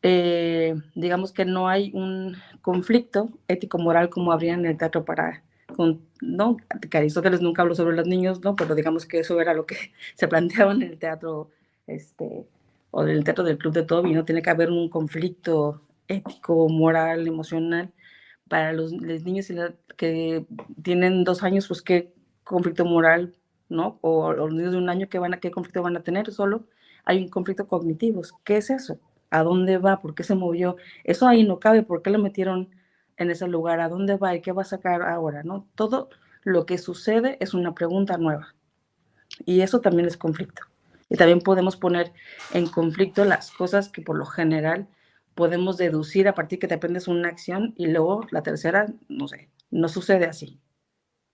Digamos que no hay un conflicto ético-moral como habría en el teatro ¿no? Que Aristóteles nunca habló sobre los niños, ¿no? Pero digamos que eso era lo que se planteaba en el teatro, o en el teatro del Club de Toby, ¿no? Tiene que haber un conflicto ético, moral, emocional. Para los niños que tienen 2 años, pues qué conflicto moral, ¿no? O los niños de 1 año, ¿qué conflicto van a tener? Solo hay un conflicto cognitivo. ¿Qué es eso? ¿A dónde va? ¿Por qué se movió? Eso ahí no cabe. ¿Por qué lo metieron en ese lugar? ¿A dónde va? ¿Y qué va a sacar ahora? ¿No? Todo lo que sucede es una pregunta nueva. Y eso también es conflicto. Y también podemos poner en conflicto las cosas que por lo general podemos deducir a partir que te aprendes una acción y luego la tercera, no sé, no sucede así.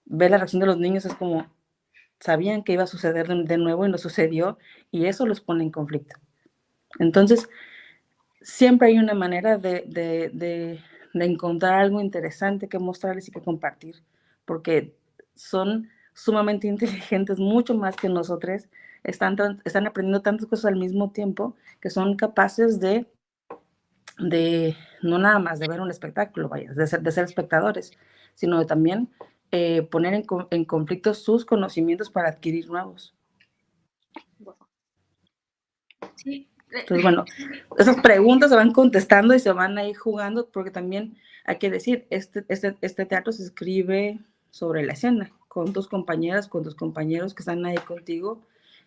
Ver la reacción de los niños es como, sabían que iba a suceder de nuevo y no sucedió y eso los pone en conflicto. Entonces, siempre hay una manera de encontrar algo interesante que mostrarles y que compartir, porque son sumamente inteligentes, mucho más que nosotros, están aprendiendo tantas cosas al mismo tiempo que son capaces de no nada más de ver un espectáculo, vaya, de ser espectadores, sino de también poner en conflicto sus conocimientos para adquirir nuevos. Sí. Entonces, bueno, esas preguntas se van contestando y se van a ir jugando, porque también hay que decir, este teatro se escribe sobre la escena, con tus compañeras, con tus compañeros que están ahí contigo,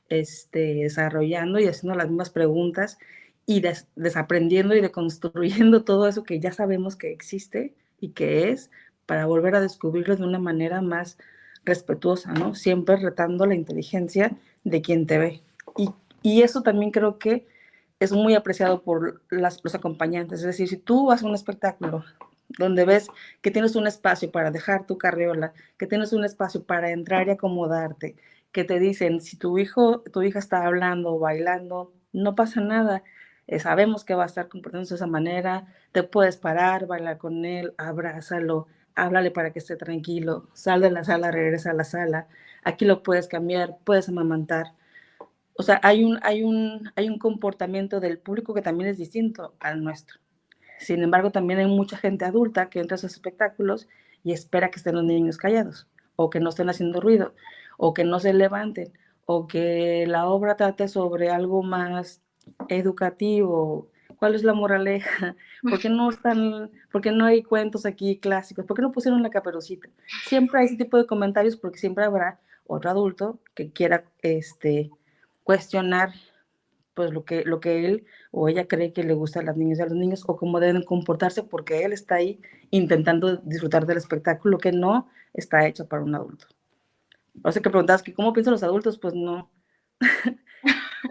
desarrollando y haciendo las mismas preguntas y desaprendiendo y deconstruyendo todo eso que ya sabemos que existe y que es, para volver a descubrirlo de una manera más respetuosa, ¿no? Siempre retando la inteligencia de quien te ve. Y eso también creo que es muy apreciado por los acompañantes. Es decir, si tú vas a un espectáculo donde ves que tienes un espacio para dejar tu carriola, que tienes un espacio para entrar y acomodarte, que te dicen, si tu hija está hablando o bailando, no pasa nada. Sabemos que va a estar comportándose de esa manera, te puedes parar, bailar con él, abrázalo, háblale para que esté tranquilo, sal de la sala, regresa a la sala, aquí lo puedes cambiar, puedes amamantar. O sea, hay un comportamiento del público que también es distinto al nuestro. Sin embargo, también hay mucha gente adulta que entra a esos espectáculos y espera que estén los niños callados, o que no estén haciendo ruido, o que no se levanten, o que la obra trate sobre algo más educativo. ¿Cuál es la moraleja? ¿Por qué no hay cuentos aquí clásicos? ¿Por qué no pusieron la Caperucita? Siempre hay ese tipo de comentarios porque siempre habrá otro adulto que quiera cuestionar pues lo que él o ella cree que le gusta a las niñas y a los niños, o cómo deben comportarse, porque él está ahí intentando disfrutar del espectáculo que no está hecho para un adulto. O sea, que preguntabas que cómo piensan los adultos, pues no,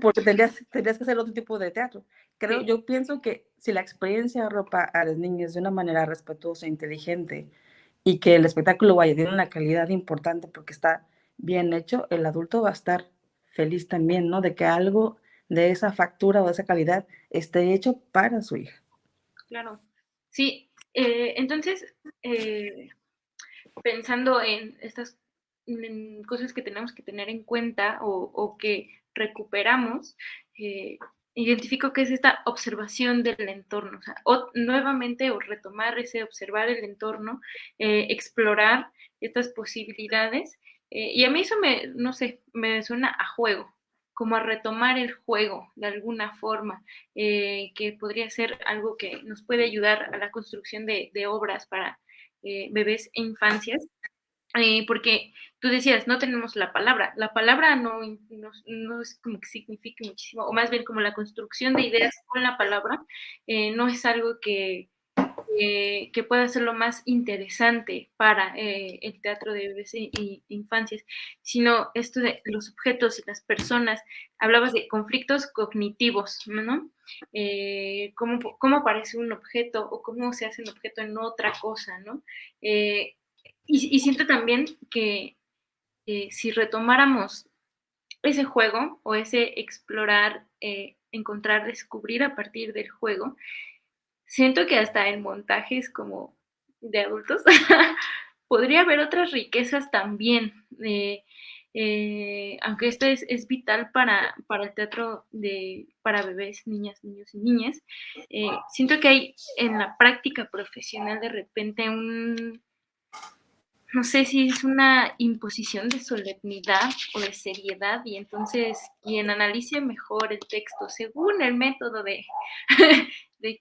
porque tendrías que hacer otro tipo de teatro. Sí, Yo pienso que si la experiencia arropa a las niñas de una manera respetuosa e inteligente y que el espectáculo vaya de una calidad importante porque está bien hecho, el adulto va a estar feliz también, ¿no? De que algo de esa factura o de esa calidad esté hecho para su hija. claro. Sí, entonces, pensando en estas cosas que tenemos que tener en cuenta o que recuperamos, eh, identifico que es esta observación del entorno, o sea, nuevamente o retomar ese observar el entorno, explorar estas posibilidades. Y a mí eso no sé, me suena a juego, como a retomar el juego de alguna forma, que podría ser algo que nos puede ayudar a la construcción de obras para bebés e infancias, porque tú decías, no tenemos la palabra no es como que signifique muchísimo, o más bien como la construcción de ideas con la palabra, no es algo que pueda ser lo más interesante para el teatro de bebés e infancias, sino esto de los objetos y las personas. Hablabas de conflictos cognitivos, ¿no? ¿Cómo aparece un objeto o cómo se hace un objeto en otra cosa, ¿no? Y siento también que si retomáramos ese juego o ese explorar, encontrar, descubrir a partir del juego, siento que hasta en montajes como de adultos podría haber otras riquezas también, aunque esto es vital para el teatro para bebés, niñas, niños y niñas, siento que hay en la práctica profesional de repente no sé si es una imposición de solemnidad o de seriedad, y entonces quien analice mejor el texto según el método de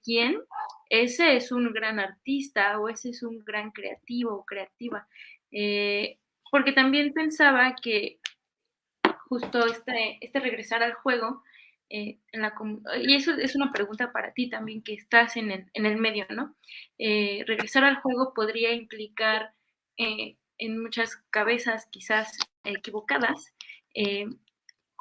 quién, ese es un gran artista o ese es un gran creativo o creativa. Eh, Porque también pensaba que justo este regresar al juego, y eso es una pregunta para ti también que estás en el medio, ¿no? Regresar al juego podría implicar en muchas cabezas quizás equivocadas, eh,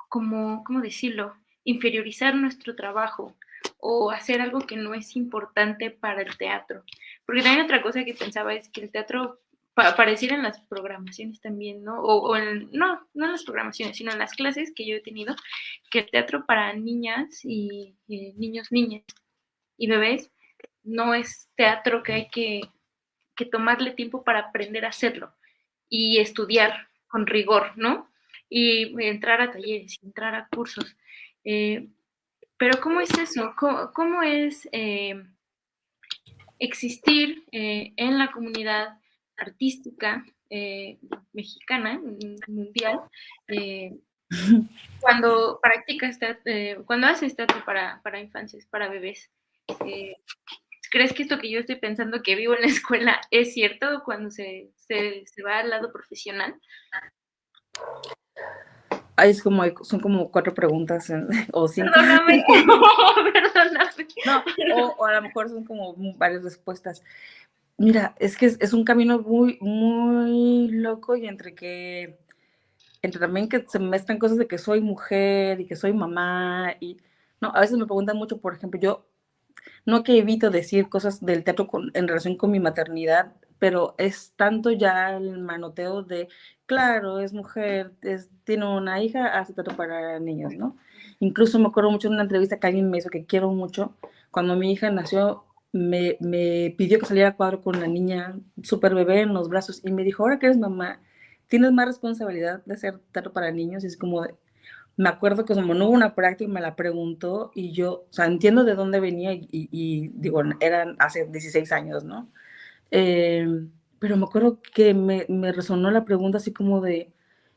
como, ¿cómo decirlo? Inferiorizar nuestro trabajo o hacer algo que no es importante para el teatro. Porque también otra cosa que pensaba es que el teatro pareciera en las programaciones también, ¿no? No en las programaciones, sino en las clases que yo he tenido, que el teatro para niñas y niños, niñas y bebés no es teatro que hay que tomarle tiempo para aprender a hacerlo y estudiar con rigor, ¿no? Y entrar a talleres, entrar a cursos. Eh, pero ¿cómo es eso? ¿Cómo es existir en la comunidad artística mexicana, mundial, eh, cuando practicas, cuando haces teatro para infancias, para bebés? Eh, ¿Crees que esto que yo estoy pensando que vivo en la escuela es cierto cuando se va al lado profesional? Ay, son como 4 preguntas o 5. Perdóname, perdóname. No, o a lo mejor son como varias respuestas. Mira, es que es un camino muy, muy loco y entre también que se mezclan cosas de que soy mujer y que soy mamá y, no, a veces me preguntan mucho, por ejemplo, yo no que evito decir cosas del teatro en relación con mi maternidad, pero es tanto ya el manoteo de, claro, es mujer, tiene una hija, hace teatro para niños, ¿no? Incluso me acuerdo mucho de una entrevista que alguien me hizo que quiero mucho, cuando mi hija nació, me pidió que saliera a cuadro con la niña súper bebé en los brazos y me dijo, ahora que eres mamá, tienes más responsabilidad de hacer teatro para niños y es como me acuerdo que como no hubo una práctica, me la preguntó y yo, o sea, entiendo de dónde venía y digo, eran hace 16 años, ¿no? Eh, pero me acuerdo que me resonó la pregunta así como de,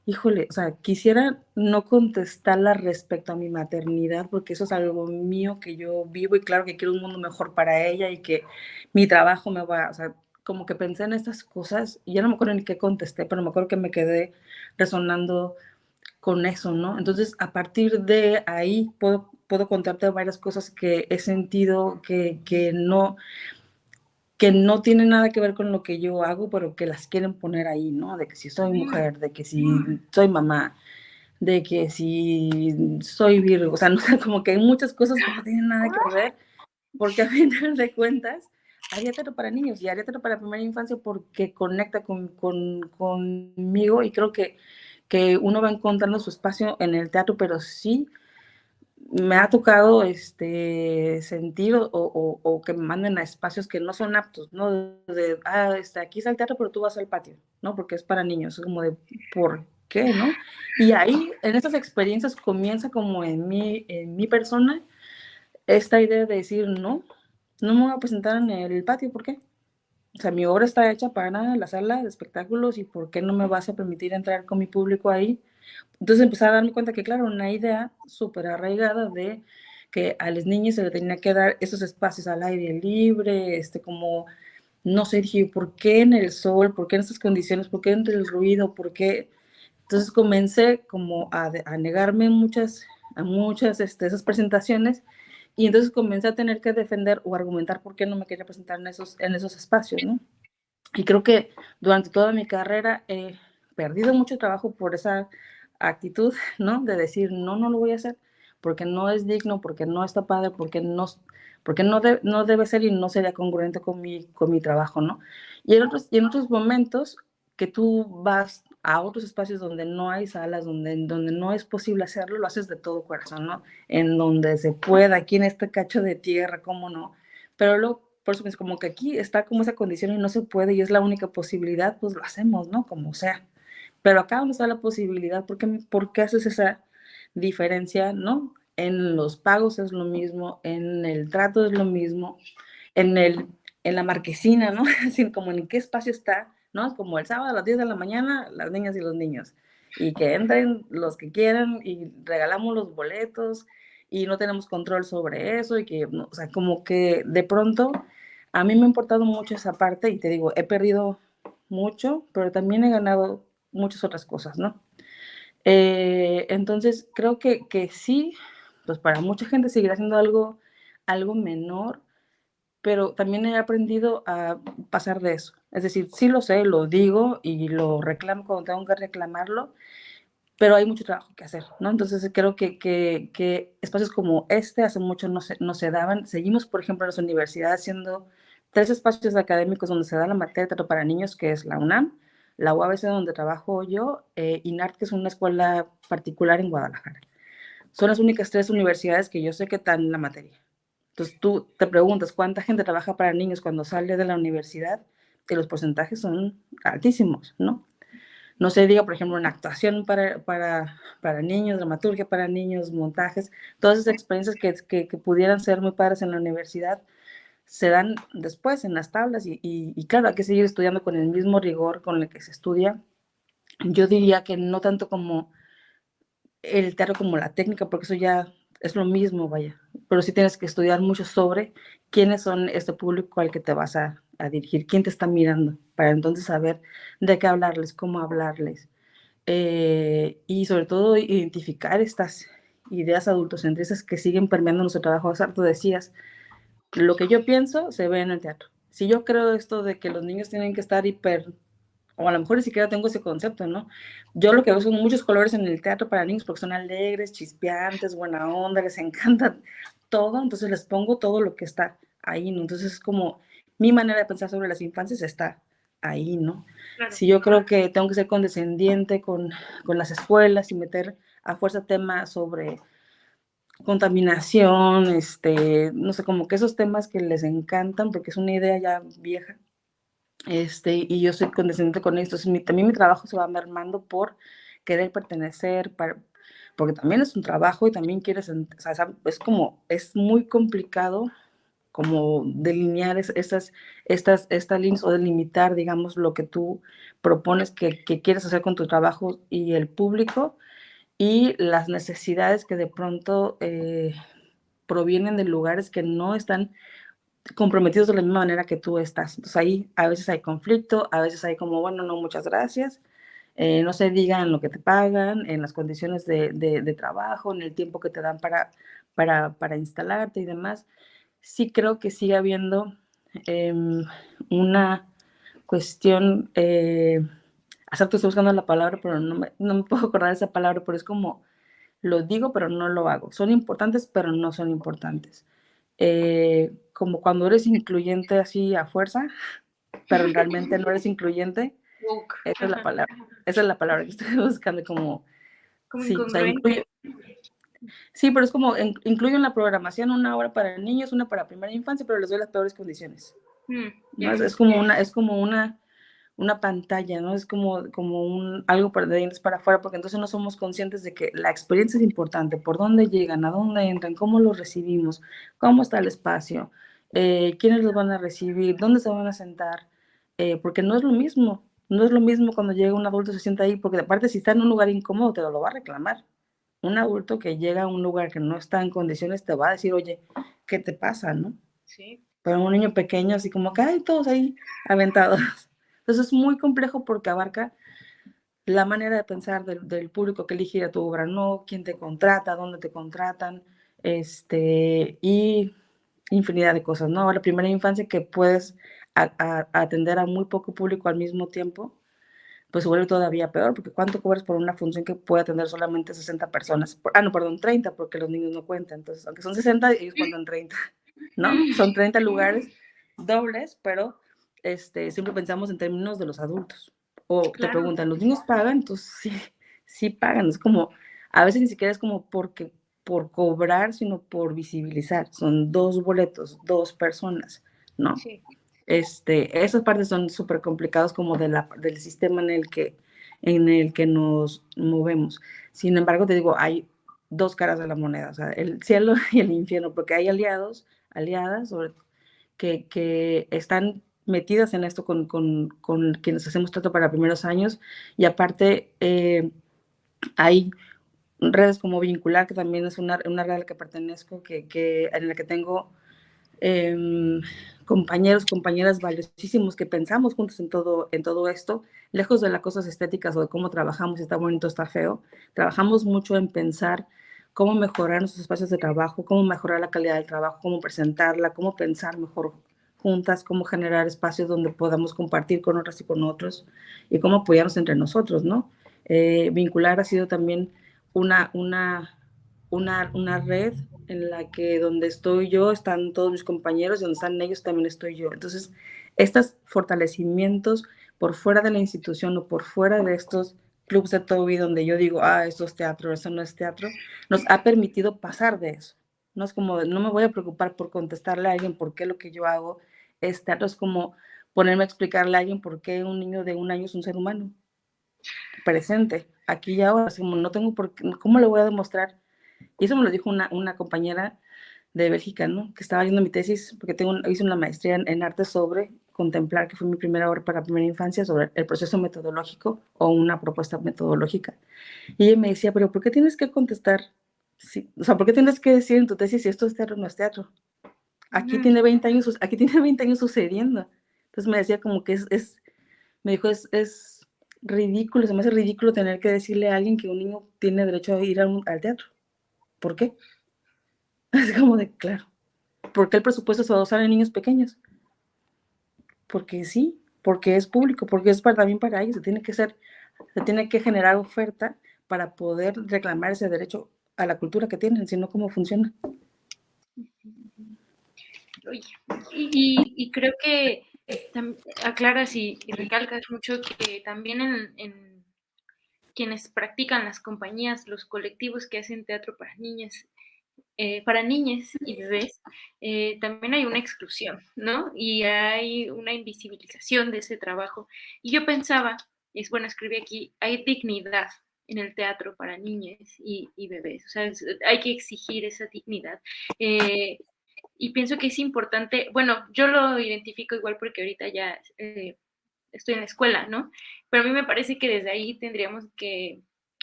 híjole, o sea, quisiera no contestarla respecto a mi maternidad, porque eso es algo mío que yo vivo y claro que quiero un mundo mejor para ella y que mi trabajo me va, o sea, como que pensé en estas cosas y ya no me acuerdo ni qué contesté, pero me acuerdo que me quedé resonando con eso, ¿no? Entonces, a partir de ahí puedo contarte varias cosas que he sentido que no tienen nada que ver con lo que yo hago, pero que las quieren poner ahí, ¿no? De que si soy mujer, de que si soy mamá, de que si soy virgo, o sea, no sé, como que hay muchas cosas que no tienen nada que ver, porque a final de cuentas, haría teatro para niños y haría teatro para primera infancia porque conecta conmigo y creo que uno va encontrando su espacio en el teatro, pero sí me ha tocado sentir o que me manden a espacios que no son aptos, ¿no? Aquí está el teatro, pero tú vas al patio, ¿no? Porque es para niños, es como de, ¿por qué, no? Y ahí, en estas experiencias, comienza como en mi persona, esta idea de decir, no me voy a presentar en el patio, ¿por qué? O sea, mi obra está hecha para la sala de espectáculos y ¿por qué no me vas a permitir entrar con mi público ahí? Entonces empecé a darme cuenta que, claro, una idea súper arraigada de que a los niños se les tenía que dar esos espacios al aire libre, como, no sé, dije, ¿por qué en el sol? ¿Por qué en estas condiciones? ¿Por qué entre el ruido? ¿Por qué? Entonces comencé como a negarme a muchas esas presentaciones y entonces comencé a tener que defender o argumentar por qué no me quería presentar en esos espacios, ¿no? Y creo que durante toda mi carrera he perdido mucho trabajo por esa actitud, ¿no? De decir, no lo voy a hacer, porque no es digno, porque no está padre, porque no debe ser y no sería congruente con mi trabajo, ¿no? Y en otros momentos que tú vas a otros espacios donde no hay salas, donde no es posible hacerlo, lo haces de todo corazón, ¿no? En donde se pueda, aquí en este cacho de tierra, ¿cómo no? Pero luego, por eso es como que aquí está como esa condición y no se puede y es la única posibilidad, pues lo hacemos, ¿no? Como sea. Pero acá donde está la posibilidad, por qué haces esa diferencia, ¿no? En los pagos es lo mismo, en el trato es lo mismo, en, el, en la marquesina, ¿no? Así como en qué espacio está, ¿no? Como el sábado a las 10 de la mañana, las niñas y los niños. Y que entren los que quieran y regalamos los boletos y no tenemos control sobre eso y que, o sea, como que de pronto a mí me ha importado mucho esa parte y te digo, he perdido mucho, pero también he ganado muchas otras cosas, ¿no? Entonces, creo que sí, pues para mucha gente seguirá siendo algo menor, pero también he aprendido a pasar de eso. Es decir, sí lo sé, lo digo y lo reclamo cuando tengo que reclamarlo, pero hay mucho trabajo que hacer, ¿no? Entonces creo que espacios como este hace mucho no se daban. Seguimos, por ejemplo, en las universidades haciendo 3 espacios académicos donde se da la materia de teatro para niños, que es la UNAM, la UABC donde trabajo yo, INART, que es una escuela particular en Guadalajara. Son las únicas 3 universidades que yo sé que dan la materia. Entonces tú te preguntas cuánta gente trabaja para niños cuando sale de la universidad y los porcentajes son altísimos, ¿no? No se diga, por ejemplo, en actuación para niños, dramaturgia para niños, montajes, todas esas experiencias que pudieran ser muy padres en la universidad, se dan después en las tablas y claro, hay que seguir estudiando con el mismo rigor con el que se estudia. Yo diría que no tanto como el teatro como la técnica, porque eso ya es lo mismo, vaya, pero sí tienes que estudiar mucho sobre quiénes son este público al que te vas a dirigir, quién te está mirando, para entonces saber de qué hablarles, cómo hablarles, y sobre todo identificar estas ideas adultocentristas que siguen permeando nuestro trabajo. Hace rato decías, lo que yo pienso se ve en el teatro. Si yo creo esto de que los niños tienen que estar o a lo mejor ni siquiera tengo ese concepto, ¿no? Yo lo que veo son muchos colores en el teatro para niños porque son alegres, chispeantes, buena onda, les encanta todo, entonces les pongo todo lo que está ahí, ¿no? Entonces es como mi manera de pensar sobre las infancias está ahí, ¿no? Claro. Si yo creo que tengo que ser condescendiente con las escuelas y meter a fuerza temas sobre contaminación, no sé, como que esos temas que les encantan porque es una idea ya vieja, y yo soy condescendiente con esto. También mi trabajo se va mermando por querer pertenecer, porque también es un trabajo y también quieres, o sea, es muy complicado como delinear estas líneas o delimitar, digamos, lo que tú propones que quieres hacer con tu trabajo y el público y las necesidades que de pronto provienen de lugares que no están comprometidos de la misma manera que tú estás. Entonces ahí a veces hay conflicto, a veces hay como, bueno, no, muchas gracias. no se diga en lo que te pagan, en las condiciones de trabajo, en el tiempo que te dan para instalarte y demás. Sí creo que sigue habiendo una cuestión, hasta estoy buscando la palabra, pero no me puedo acordar de esa palabra, pero es como, lo digo, pero no lo hago. Son importantes, pero no son importantes. Como cuando eres incluyente así a fuerza, pero realmente no eres incluyente, Woke. esa es la Ajá. palabra. Esa es la palabra que estoy buscando, como, Como sí, o sea, incongruente. sí, pero es como, incluyo en la programación una hora para niños, una para primera infancia, pero les doy las peores condiciones. ¿No? Ya. Es como una pantalla, ¿no? Es como algo para de dientes para afuera, porque entonces no somos conscientes de que la experiencia es importante, por dónde llegan, a dónde entran, cómo los recibimos, cómo está el espacio, quiénes los van a recibir, dónde se van a sentar, porque no es lo mismo, no es lo mismo cuando llega un adulto y se sienta ahí, porque aparte si está en un lugar incómodo te lo va a reclamar. Un adulto que llega a un lugar que no está en condiciones te va a decir, oye, ¿qué te pasa, no? Sí. Pero un niño pequeño, así como que hay todos ahí aventados. Entonces es muy complejo porque abarca la manera de pensar del público que elige ir a tu obra, no quién te contrata, dónde te contratan, y infinidad de cosas, ¿no? Ahora, primera infancia que puedes atender a muy poco público al mismo tiempo, pues se vuelve todavía peor, porque ¿cuánto cobras por una función que puede atender solamente 60 personas? No, perdón, 30, porque los niños no cuentan. Entonces, aunque son 60, ellos cuentan 30, ¿no? Son 30 lugares dobles, pero siempre pensamos en términos de los adultos. O te Claro. preguntan, ¿los niños pagan? Entonces, sí, sí pagan. Es como, a veces ni siquiera es como por cobrar, sino por visibilizar. Son 2 boletos, 2 personas, ¿no? Sí. Esas partes son súper complicadas como del sistema en el que nos movemos. Sin embargo, te digo, hay 2 caras de la moneda, o sea, el cielo y el infierno, porque hay aliadas, que están metidas en esto con quienes hacemos trato para primeros años, y aparte hay redes como Vincular, que también es una red a la que pertenezco, en la que tengo eh, compañeros, compañeras valiosísimos que pensamos juntos en todo esto, lejos de las cosas estéticas o de cómo trabajamos, si está bonito, está feo, trabajamos mucho en pensar cómo mejorar nuestros espacios de trabajo, cómo mejorar la calidad del trabajo, cómo presentarla, cómo pensar mejor juntas, cómo generar espacios donde podamos compartir con otras y con otros y cómo apoyarnos entre nosotros, ¿no? Vincular ha sido también una, una, una red en la que donde estoy yo están todos mis compañeros y donde están ellos también estoy yo. Entonces, estos fortalecimientos por fuera de la institución o por fuera de estos clubs de Toby donde yo digo, esto es teatro, esto no es teatro, nos ha permitido pasar de eso. No es como, no me voy a preocupar por contestarle a alguien por qué lo que yo hago es teatro, es como ponerme a explicarle a alguien por qué un niño de 1 año es un ser humano presente, aquí y ahora, como no tengo por qué, ¿cómo le voy a demostrar? Y eso me lo dijo una compañera de Bélgica, ¿no? Que estaba viendo mi tesis, porque hice una maestría en arte sobre contemplar, que fue mi primera obra para primera infancia, sobre el proceso metodológico o una propuesta metodológica. Y ella me decía, pero ¿por qué tienes que contestar? Sí, o sea, ¿por qué tienes que decir en tu tesis si esto es teatro o no es teatro? Aquí tiene 20 años sucediendo. Entonces me decía como que me dijo, es ridículo, se me hace ridículo tener que decirle a alguien que un niño tiene derecho a ir al teatro. ¿Por qué? Es como de, claro, ¿por qué el presupuesto se va a usar en niños pequeños? Porque sí, porque es público, porque es también para ellos, se tiene que generar oferta para poder reclamar ese derecho a la cultura que tienen, si no, ¿cómo funciona? Oye, y creo que aclaras y recalcas mucho que también en quienes practican las compañías, los colectivos que hacen teatro para niñas y bebés, también hay una exclusión, ¿no? Y hay una invisibilización de ese trabajo. Y yo pensaba, es bueno, escribí aquí, hay dignidad en el teatro para niñas y bebés, o sea, hay que exigir esa dignidad. Y pienso que es importante, bueno, yo lo identifico igual porque ahorita ya estoy en la escuela, ¿no? Pero a mí me parece que desde ahí tendríamos eh,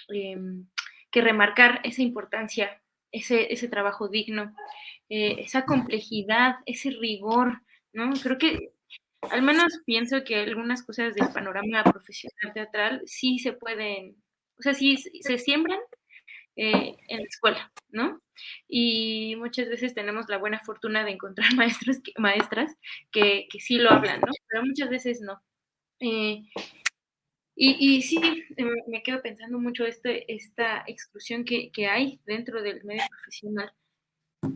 que remarcar esa importancia, ese trabajo digno, esa complejidad, ese rigor, ¿no? Creo que Al menos pienso que algunas cosas del panorama profesional teatral sí se pueden, o sea, sí se siembran en la escuela, ¿no? Y muchas veces tenemos la buena fortuna de encontrar maestras que sí lo hablan, ¿no? Pero muchas veces no. Eh, y sí, me quedo pensando mucho esta exclusión que hay dentro del medio profesional.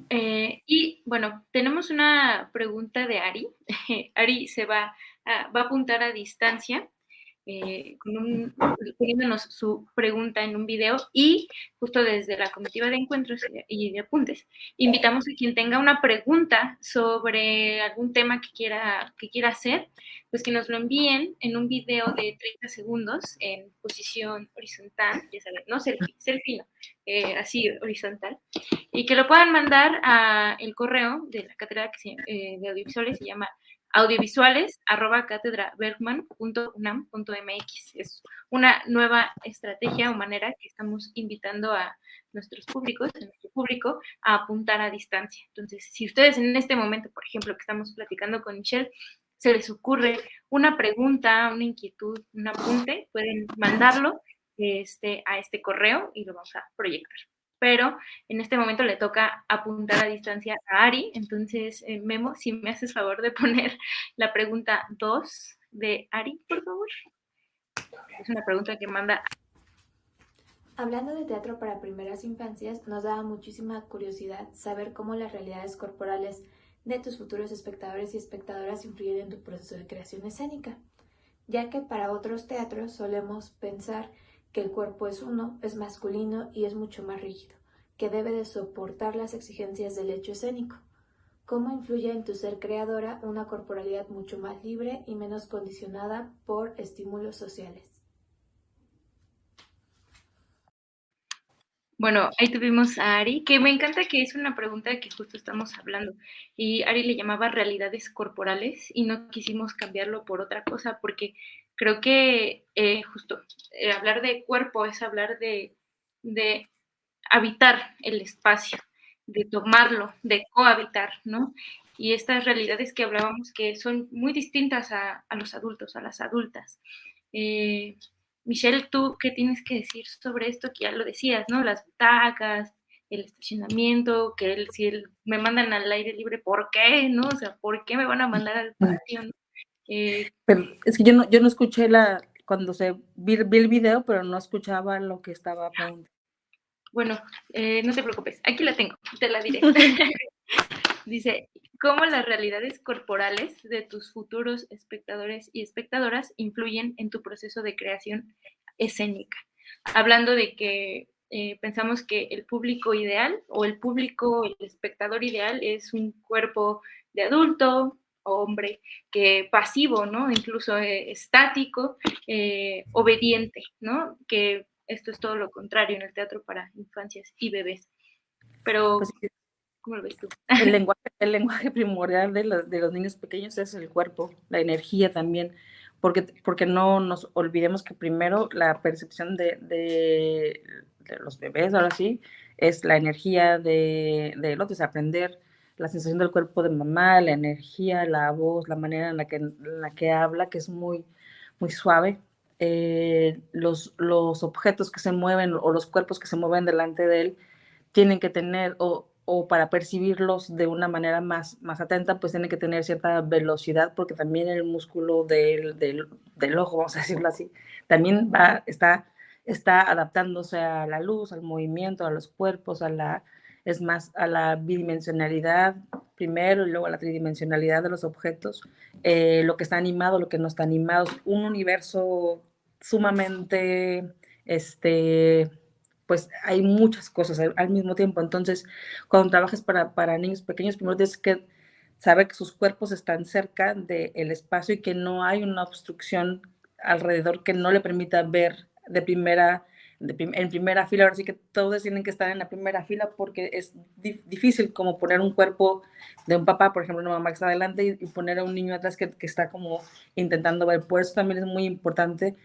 Y bueno, tenemos una pregunta de Ari. Ari va a apuntar a distancia poniéndonos su pregunta en un video y justo desde la comitiva de encuentros y de apuntes, invitamos a quien tenga una pregunta sobre algún tema que quiera hacer, pues que nos lo envíen en un video de 30 segundos en posición horizontal, ya saben, no selfie, selfie no, así horizontal, y que lo puedan mandar a el correo de la cátedra de audiovisuales, se llama audiovisuales@catedrabergman.unam.mx. Es una nueva estrategia o manera que estamos invitando a nuestro público, a apuntar a distancia. Entonces, si ustedes en este momento, por ejemplo, que estamos platicando con Michelle, se les ocurre una pregunta, una inquietud, un apunte, pueden mandarlo a este correo y lo vamos a proyectar. Pero en este momento le toca apuntar a distancia a Ari. Entonces, Memo, si me haces favor de poner la pregunta 2 de Ari, por favor. Es una pregunta que manda. Hablando de teatro para primeras infancias, nos daba muchísima curiosidad saber cómo las realidades corporales de tus futuros espectadores y espectadoras influyen en tu proceso de creación escénica, ya que para otros teatros solemos pensar que el cuerpo es uno, es masculino y es mucho más rígido, que debe de soportar las exigencias del hecho escénico. ¿Cómo influye en tu ser creadora una corporalidad mucho más libre y menos condicionada por estímulos sociales? Bueno, ahí tuvimos a Ari, que me encanta que es una pregunta que justo estamos hablando. Y Ari le llamaba realidades corporales y no quisimos cambiarlo por otra cosa porque creo que justo hablar de cuerpo es hablar de habitar el espacio, de tomarlo, de cohabitar, ¿no? Y estas realidades que hablábamos que son muy distintas a los adultos, a las adultas. Eh, Michelle, ¿tú qué tienes que decir sobre esto? Que ya lo decías, ¿no? Las butacas, el estacionamiento, si me mandan al aire libre, ¿por qué? ¿No? O sea, ¿por qué me van a mandar al patio? ¿No? Pero es que yo no escuché cuando vi el video, pero no escuchaba lo que estaba preguntando. Bueno, no te preocupes, aquí la tengo, te la diré. Dice, ¿cómo las realidades corporales de tus futuros espectadores y espectadoras influyen en tu proceso de creación escénica? Hablando de que pensamos que el público ideal o el espectador ideal es un cuerpo de adulto, hombre, que pasivo, ¿no? Incluso estático, obediente, ¿no? Que esto es todo lo contrario en el teatro para infancias y bebés. Pero, Pues, ¿cómo lo ves tú? el lenguaje primordial de los niños pequeños es el cuerpo, la energía también, porque no nos olvidemos que primero la percepción de los bebés, ahora sí, es la energía del otro, es aprender la sensación del cuerpo de mamá, la energía, la voz, la manera en la que habla, que es muy, muy suave. Los objetos que se mueven o los cuerpos que se mueven delante de él tienen que tener, o para percibirlos de una manera más atenta, pues tienen que tener cierta velocidad, porque también el músculo del ojo, vamos a decirlo así, también está adaptándose a la luz, al movimiento, a los cuerpos, a la bidimensionalidad primero y luego a la tridimensionalidad de los objetos, lo que está animado, lo que no está animado, un universo sumamente, pues hay muchas cosas al mismo tiempo. Entonces, cuando trabajas para niños pequeños, primero tienes que saber que sus cuerpos están cerca del espacio y que no hay una obstrucción alrededor que no le permita ver en primera fila. Ahora sí que todos tienen que estar en la primera fila porque es difícil como poner un cuerpo de un papá, por ejemplo, una mamá que está adelante y poner a un niño atrás que está como intentando ver. Por eso también es muy importante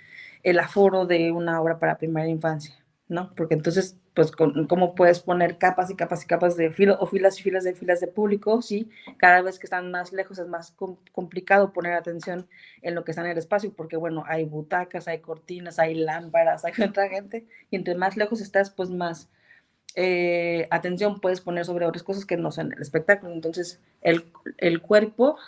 el aforo de una obra para primera infancia. ¿no? Porque entonces, pues, ¿cómo puedes poner capas y capas y capas de o filas y filas de público? Sí, cada vez que están más lejos es más complicado poner atención en lo que está en el espacio, porque, bueno, hay butacas, hay cortinas, hay lámparas, hay otra gente, y entre más lejos estás, pues más atención puedes poner sobre otras cosas que no son el espectáculo. Entonces, el cuerpo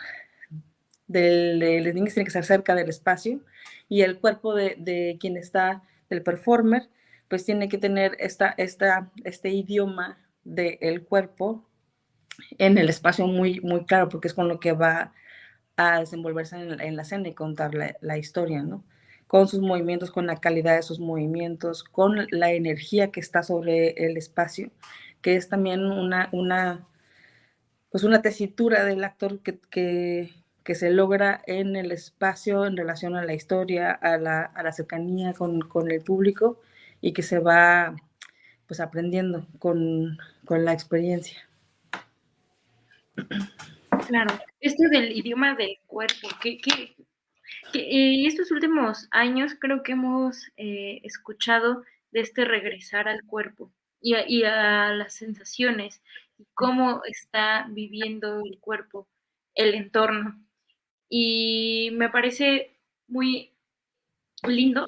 de los niños tiene que estar cerca del espacio y el cuerpo de quien está, del performer, pues tiene que tener este idioma del cuerpo en el espacio muy, muy claro, porque es con lo que va a desenvolverse en la escena y contar la historia, ¿no? Con sus movimientos, con la calidad de sus movimientos, con la energía que está sobre el espacio, que es también pues una tesitura del actor que se logra en el espacio en relación a la historia, a la cercanía con el público y que se va pues aprendiendo con la experiencia. Claro, esto del idioma del cuerpo, que estos últimos años creo que hemos escuchado de este regresar al cuerpo y a las sensaciones y cómo está viviendo el cuerpo, el entorno. Y me parece muy lindo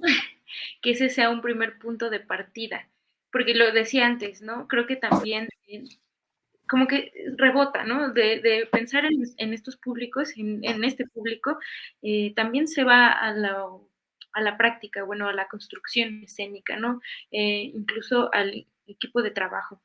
que ese sea un primer punto de partida, porque lo decía antes, ¿no? Creo que también como que rebota, ¿no? De pensar en estos públicos, en este público, también se va a la práctica, bueno, a la construcción escénica, ¿no? Incluso al equipo de trabajo.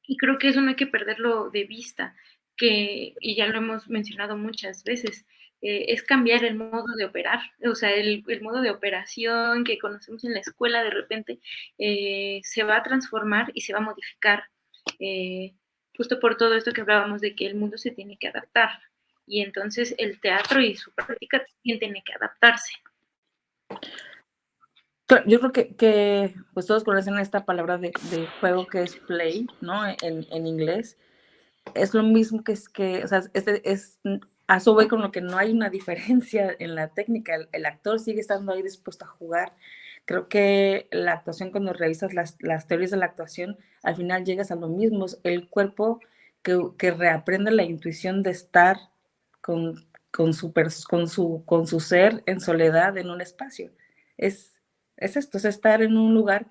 Y creo que eso no hay que perderlo de vista, y ya lo hemos mencionado muchas veces, es cambiar el modo de operar, o sea, el modo de operación que conocemos en la escuela de repente se va a transformar y se va a modificar, justo por todo esto que hablábamos de que el mundo se tiene que adaptar y entonces el teatro y su práctica también tiene que adaptarse. Yo creo que pues todos conocen esta palabra de juego que es play, ¿no? En inglés. Es lo mismo o sea, es a su vez con lo que no hay una diferencia en la técnica. El actor sigue estando ahí dispuesto a jugar. Creo que la actuación, cuando revisas las teorías de la actuación, al final llegas a lo mismo. Es el cuerpo que reaprende la intuición de estar con su ser en soledad en un espacio. Es, es esto, es estar en un lugar.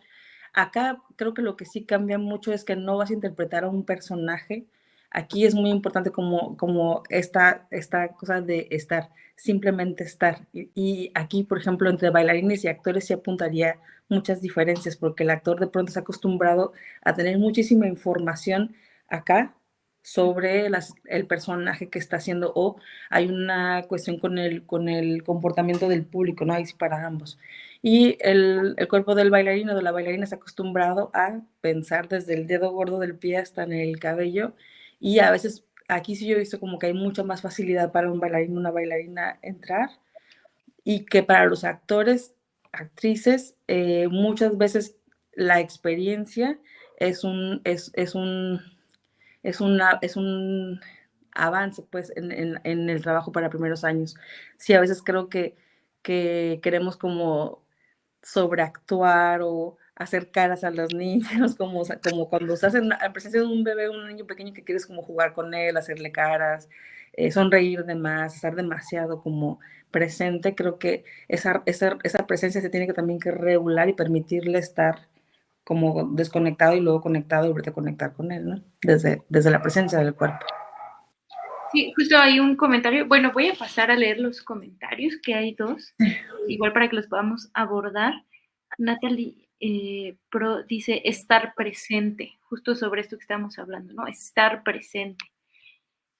Acá creo que lo que sí cambia mucho es que no vas a interpretar a un personaje. Aquí es muy importante como esta cosa de estar, simplemente estar. Y aquí, por ejemplo, entre bailarines y actores sí apuntaría muchas diferencias, porque el actor de pronto está acostumbrado a tener muchísima información acá sobre el personaje que está haciendo, o hay una cuestión con el comportamiento del público, ¿no? Hay para ambos. Y el cuerpo del bailarín o de la bailarina está acostumbrado a pensar desde el dedo gordo del pie hasta en el cabello, y a veces aquí sí yo he visto como que hay mucha más facilidad para un bailarín o una bailarina entrar, y que para los actores, actrices, muchas veces la experiencia es un avance, pues, en el trabajo para primeros años. Sí, a veces creo que queremos como sobreactuar o hacer caras a los niños, como cuando estás en presencia de un bebé, un niño pequeño, que quieres como jugar con él, hacerle caras, sonreír de más, estar demasiado como presente. Creo que esa presencia se tiene que también que regular y permitirle estar como desconectado y luego conectado y volverte a conectar con él, ¿no? Desde la presencia del cuerpo. Sí, justo hay un comentario. Bueno, voy a pasar a leer los comentarios, que hay dos, igual para que los podamos abordar. Natalie Pro dice estar presente, justo sobre esto que estamos hablando, ¿no? Estar presente.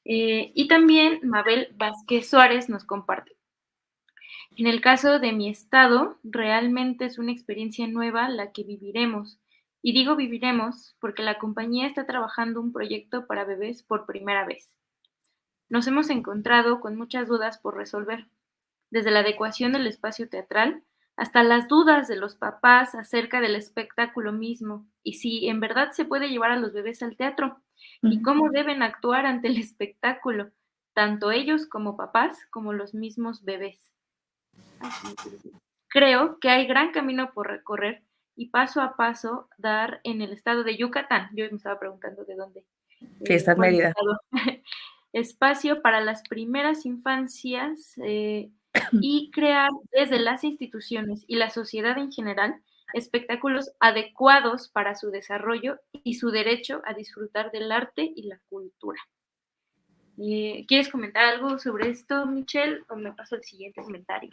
Y también Mabel Vázquez Suárez nos comparte. En el caso de mi estado, realmente es una experiencia nueva la que viviremos. Y digo viviremos porque la compañía está trabajando un proyecto para bebés por primera vez. Nos hemos encontrado con muchas dudas por resolver, desde la adecuación del espacio teatral hasta las dudas de los papás acerca del espectáculo mismo y si en verdad se puede llevar a los bebés al teatro y cómo deben actuar ante el espectáculo, tanto ellos como papás como los mismos bebés. Creo que hay gran camino por recorrer y paso a paso dar en el estado de Yucatán. Yo me estaba preguntando de dónde, Que está en cuál Mérida. estado. Espacio para las primeras infancias y crear desde las instituciones y la sociedad en general espectáculos adecuados para su desarrollo y su derecho a disfrutar del arte y la cultura. ¿Quieres comentar algo sobre esto, Michelle, o me paso al siguiente comentario?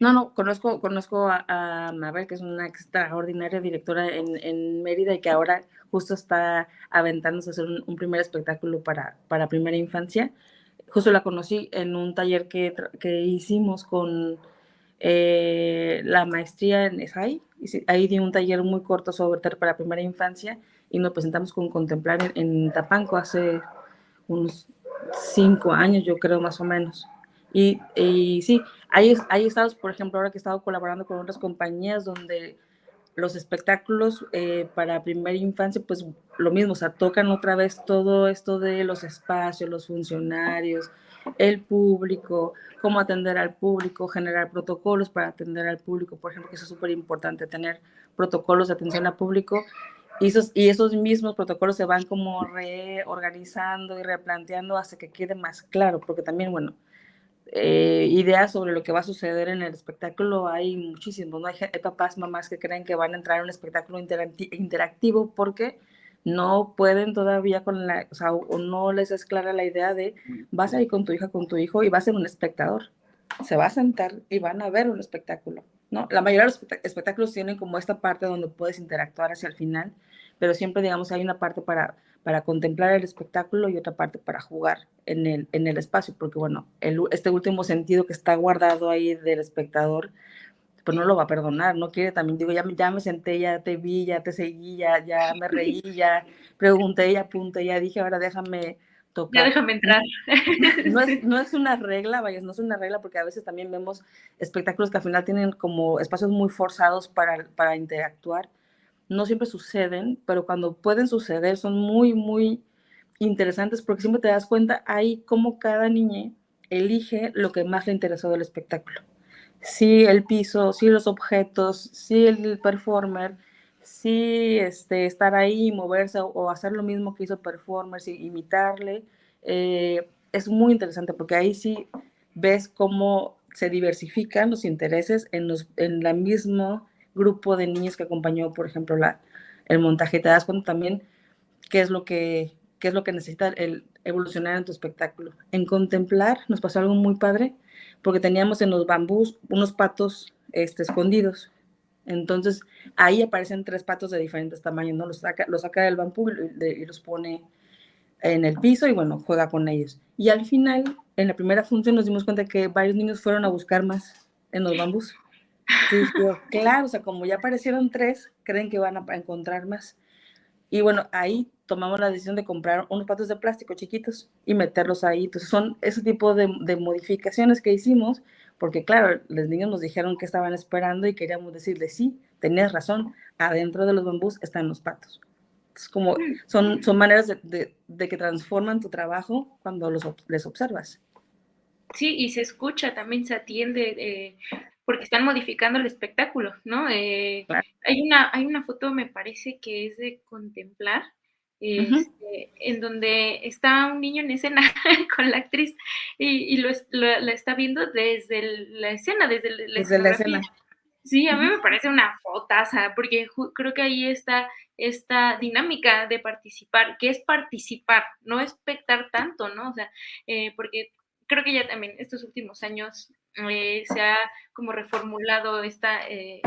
No, conozco a Mabel, que es una extraordinaria directora en Mérida y que ahora justo está aventándose a hacer un primer espectáculo para primera infancia. Justo la conocí en un taller que hicimos con la maestría en ESAI. Ahí di un taller muy corto sobre para primera infancia y nos presentamos con Contemplar en Tapanco hace unos 5 años, yo creo, más o menos. Y sí, hay estados, por ejemplo, ahora que he estado colaborando con otras compañías donde los espectáculos para primera infancia, pues lo mismo, o sea, tocan otra vez todo esto de los espacios, los funcionarios, el público, cómo atender al público, generar protocolos para atender al público, por ejemplo, que eso es súper importante, tener protocolos de atención al público y esos mismos protocolos se van como reorganizando y replanteando hasta que quede más claro, porque también, bueno, ideas sobre lo que va a suceder en el espectáculo hay muchísimos, ¿no? Hay papás, mamás que creen que van a entrar a un espectáculo interactivo porque no pueden todavía o sea, o no les es clara la idea de vas a ir con tu hija, con tu hijo y va a ser un espectador. Se va a sentar y van a ver un espectáculo, ¿no? La mayoría de los espectáculos tienen como esta parte donde puedes interactuar hacia el final, pero siempre, digamos, hay una parte para contemplar el espectáculo y otra parte para jugar en el espacio, porque bueno, este último sentido que está guardado ahí del espectador, pues no lo va a perdonar, no quiere también, digo, ya me senté, ya te vi, ya te seguí, ya me reí, ya pregunté, ya apunté, ya dije, ahora déjame Ya tocar. déjame entrar. No es una regla, vaya, no es una regla porque a veces también vemos espectáculos que al final tienen como espacios muy forzados para interactuar. No siempre suceden, pero cuando pueden suceder son muy interesantes porque siempre te das cuenta ahí cómo cada niña elige lo que más le interesó del espectáculo. Sí el piso, sí los objetos, sí el performer, sí estar ahí, moverse o hacer lo mismo que hizo el performer, sí, imitarle. Es muy interesante porque ahí sí ves cómo se diversifican los intereses en la mismo grupo de niños que acompañó, por ejemplo, el montaje. Te das cuenta también qué es lo que necesita el evolucionar en tu espectáculo. En Contemplar nos pasó algo muy padre, porque teníamos en los bambús unos patos escondidos. Entonces, ahí aparecen 3 patos de diferentes tamaños, ¿no? Los saca del bambú y los pone en el piso y, bueno, juega con ellos. Y al final, en la primera función, nos dimos cuenta que varios niños fueron a buscar más en los bambús. Entonces, claro, o sea, como ya aparecieron 3, creen que van a encontrar más. Y bueno, ahí tomamos la decisión de comprar unos patos de plástico chiquitos y meterlos ahí. Entonces son ese tipo de modificaciones que hicimos, porque claro, los niños nos dijeron que estaban esperando y queríamos decirles, sí, tenías razón, adentro de los bambús están los patos. Es como, son maneras de que transforman tu trabajo cuando les observas. Sí, y se escucha, también se atiende, porque están modificando el espectáculo, ¿no? Claro. Hay una foto, me parece que es de Contemplar, en donde está un niño en escena con la actriz y la está viendo desde la escena, desde la Desde la escenografía. escena. Sí, a mí me parece una fotaza, porque creo que ahí está esta dinámica de participar, que es participar, no expectar tanto, ¿no? O sea, porque creo que ya también estos últimos años se ha como reformulado este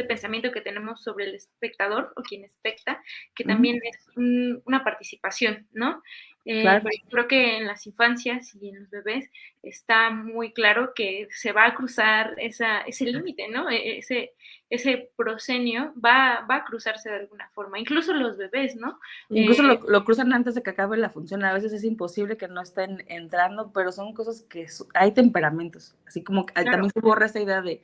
pensamiento que tenemos sobre el espectador o quien especta, que también es una participación, ¿no? Claro. Pero creo que en las infancias y en los bebés está muy claro que se va a cruzar ese límite, ¿no? Ese proscenio va a cruzarse de alguna forma, incluso los bebés, ¿no? Incluso lo cruzan antes de que acabe la función. A veces es imposible que no estén entrando, pero son cosas que hay temperamentos. Así como que Claro. también se borra esa idea de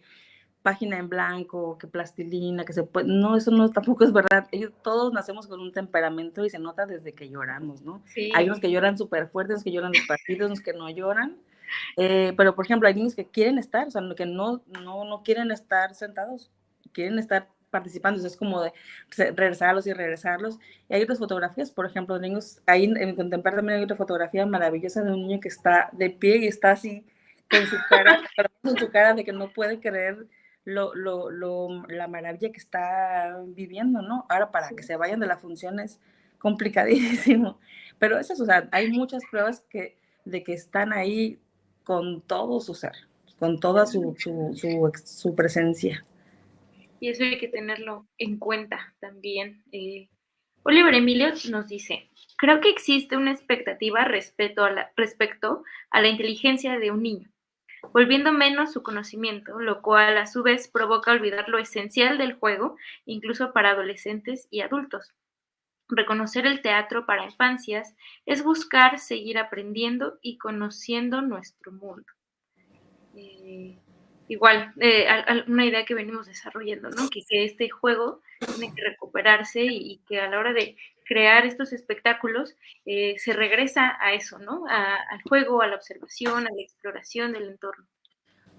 página en blanco, que plastilina, que se puede. No, eso no tampoco es verdad. Todos nacemos con un temperamento y se nota desde que lloramos, ¿no? Sí. Hay unos que lloran súper fuertes, unos que lloran despacito, unos que no lloran. Pero, por ejemplo, hay niños que quieren estar, o sea, que no quieren estar sentados, quieren estar participando, es como de regresarlos y regresarlos. Y hay otras fotografías, por ejemplo, de niños, ahí en Contemplar también hay otra fotografía maravillosa de un niño que está de pie y está así, con su cara de que no puede creer la maravilla que está viviendo, ¿no? Ahora, para que se vayan de la función es complicadísimo. Pero eso es, o sea, hay muchas pruebas de que están ahí con todo su ser, con toda su presencia. Y eso hay que tenerlo en cuenta también. Oliver Emilio nos dice, creo que existe una expectativa respecto a la inteligencia de un niño, volviendo menos su conocimiento, lo cual a su vez provoca olvidar lo esencial del juego, incluso para adolescentes y adultos. Reconocer el teatro para infancias es buscar seguir aprendiendo y conociendo nuestro mundo. Igual, una idea que venimos desarrollando, ¿no? Que este juego tiene que recuperarse y que a la hora de crear estos espectáculos se regresa a eso, ¿no? Al juego, a la observación, a la exploración del entorno.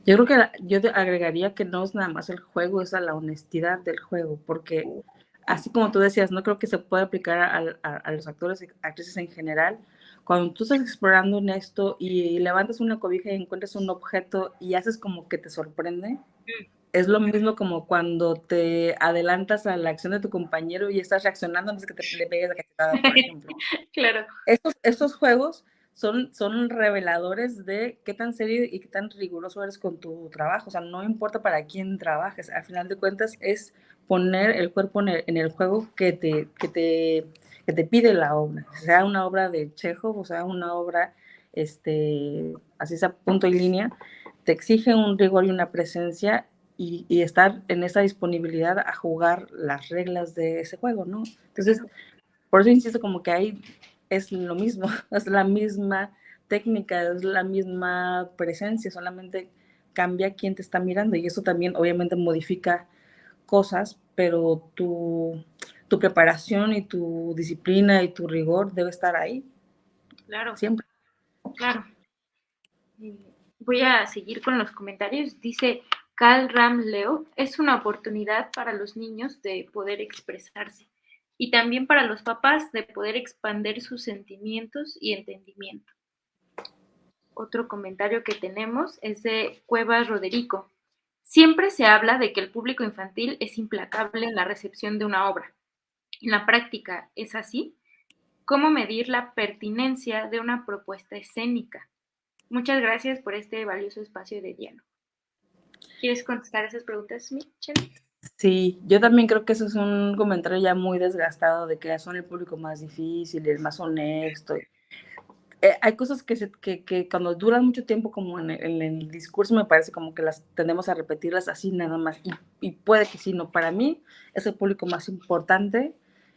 Yo creo que yo agregaría que no es nada más el juego, es a la honestidad del juego, porque así como tú decías, no creo que se pueda aplicar a los actores y actrices en general. Cuando tú estás explorando en esto y levantas una cobija y encuentras un objeto y haces como que te sorprende, es lo mismo como cuando te adelantas a la acción de tu compañero y estás reaccionando antes que le pegues la cachetada, por ejemplo. Claro. Estos juegos son reveladores de qué tan serio y qué tan riguroso eres con tu trabajo. O sea, no importa para quién trabajes, al final de cuentas es poner el cuerpo en el juego que te pide la obra. Sea una obra de Chekhov, o sea una obra, así sea punto y línea, te exige un rigor y una presencia y estar en esa disponibilidad a jugar las reglas de ese juego, ¿no? Entonces, por eso insisto como que hay es lo mismo, es la misma técnica, es la misma presencia, solamente cambia quién te está mirando y eso también obviamente modifica cosas, pero tu preparación y tu disciplina y tu rigor debe estar ahí. Claro. Siempre. Claro. Voy a seguir con los comentarios. Dice Cal Ram Leo, es una oportunidad para los niños de poder expresarse y también para los papás de poder expandir sus sentimientos y entendimiento. Otro comentario que tenemos es de Cuevas Roderico. Siempre se habla de que el público infantil es implacable en la recepción de una obra. En la práctica, ¿es así? ¿Cómo medir la pertinencia de una propuesta escénica? Muchas gracias por este valioso espacio de diálogo. ¿Quieres contestar esas preguntas, Michelle? Sí, yo también creo que eso es un comentario ya muy desgastado de que son el público más difícil, el más honesto. Hay cosas que cuando duran mucho tiempo como en el discurso me parece como que las tendemos a repetirlas así nada más y puede que sí, no, para mí es el público más importante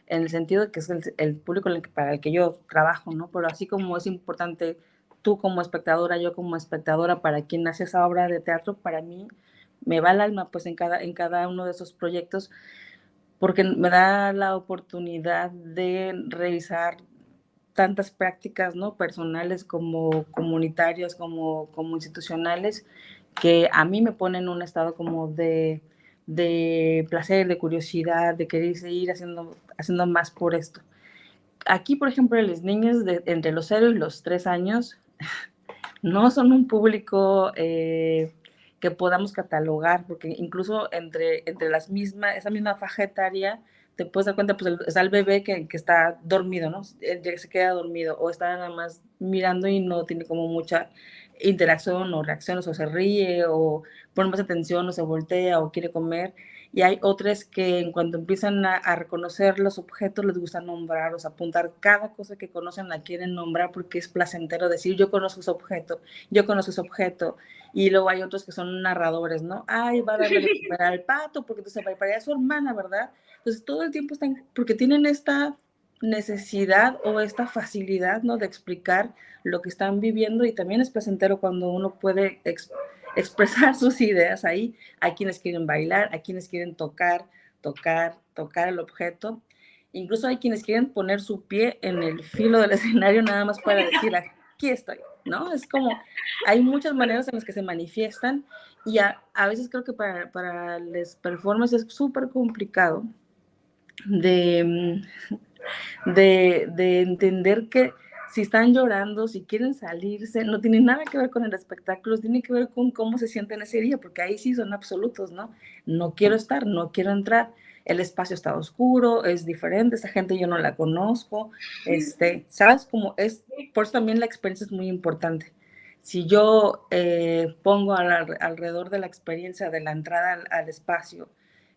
en el sentido de que es el público para el que yo trabajo, ¿no? Pero así como es importante tú como espectadora, yo como espectadora, para quien hace esa obra de teatro, para mí me va el alma pues en cada uno de esos proyectos porque me da la oportunidad de revisar tantas prácticas, ¿no? Personales como comunitarias, como institucionales, que a mí me ponen en un estado como de placer, de curiosidad, de querer seguir haciendo más por esto. Aquí, por ejemplo, los niños entre los 0 y los 3 años no son un público que podamos catalogar, porque incluso entre esa misma faja etaria, te puedes dar cuenta, pues está el bebé que está dormido, ¿no? Ya se queda dormido, o está nada más mirando y no tiene como mucha interacción o reacciones, o se ríe, o pone más atención, o se voltea, o quiere comer. Y hay otras que en cuanto empiezan a reconocer los objetos, les gusta nombrarlos, apuntar cada cosa que conocen, la quieren nombrar porque es placentero decir, yo conozco ese objeto, yo conozco ese objeto. Y luego hay otros que son narradores, ¿no? Ay, va a darle de comer al pato, porque entonces va a ir para allá su hermana, ¿verdad? Entonces todo el tiempo están, porque tienen esta necesidad o esta facilidad, ¿no? De explicar lo que están viviendo y también es placentero cuando uno puede expresar sus ideas ahí. Hay quienes quieren bailar, hay quienes quieren tocar el objeto. Incluso hay quienes quieren poner su pie en el filo del escenario nada más para decir, aquí estoy. ¿no? Es como, hay muchas maneras en las que se manifiestan y a veces creo que para las performances es súper complicado de, de entender que si están llorando, si quieren salirse, no tiene nada que ver con el espectáculo, tiene que ver con cómo se sienten ese día, porque ahí sí son absolutos, ¿no? No quiero estar, no quiero entrar, el espacio está oscuro, es diferente, esa gente yo no la conozco, ¿sabes? Como es, por eso también la experiencia es muy importante. Si yo pongo alrededor de la experiencia de la entrada al espacio,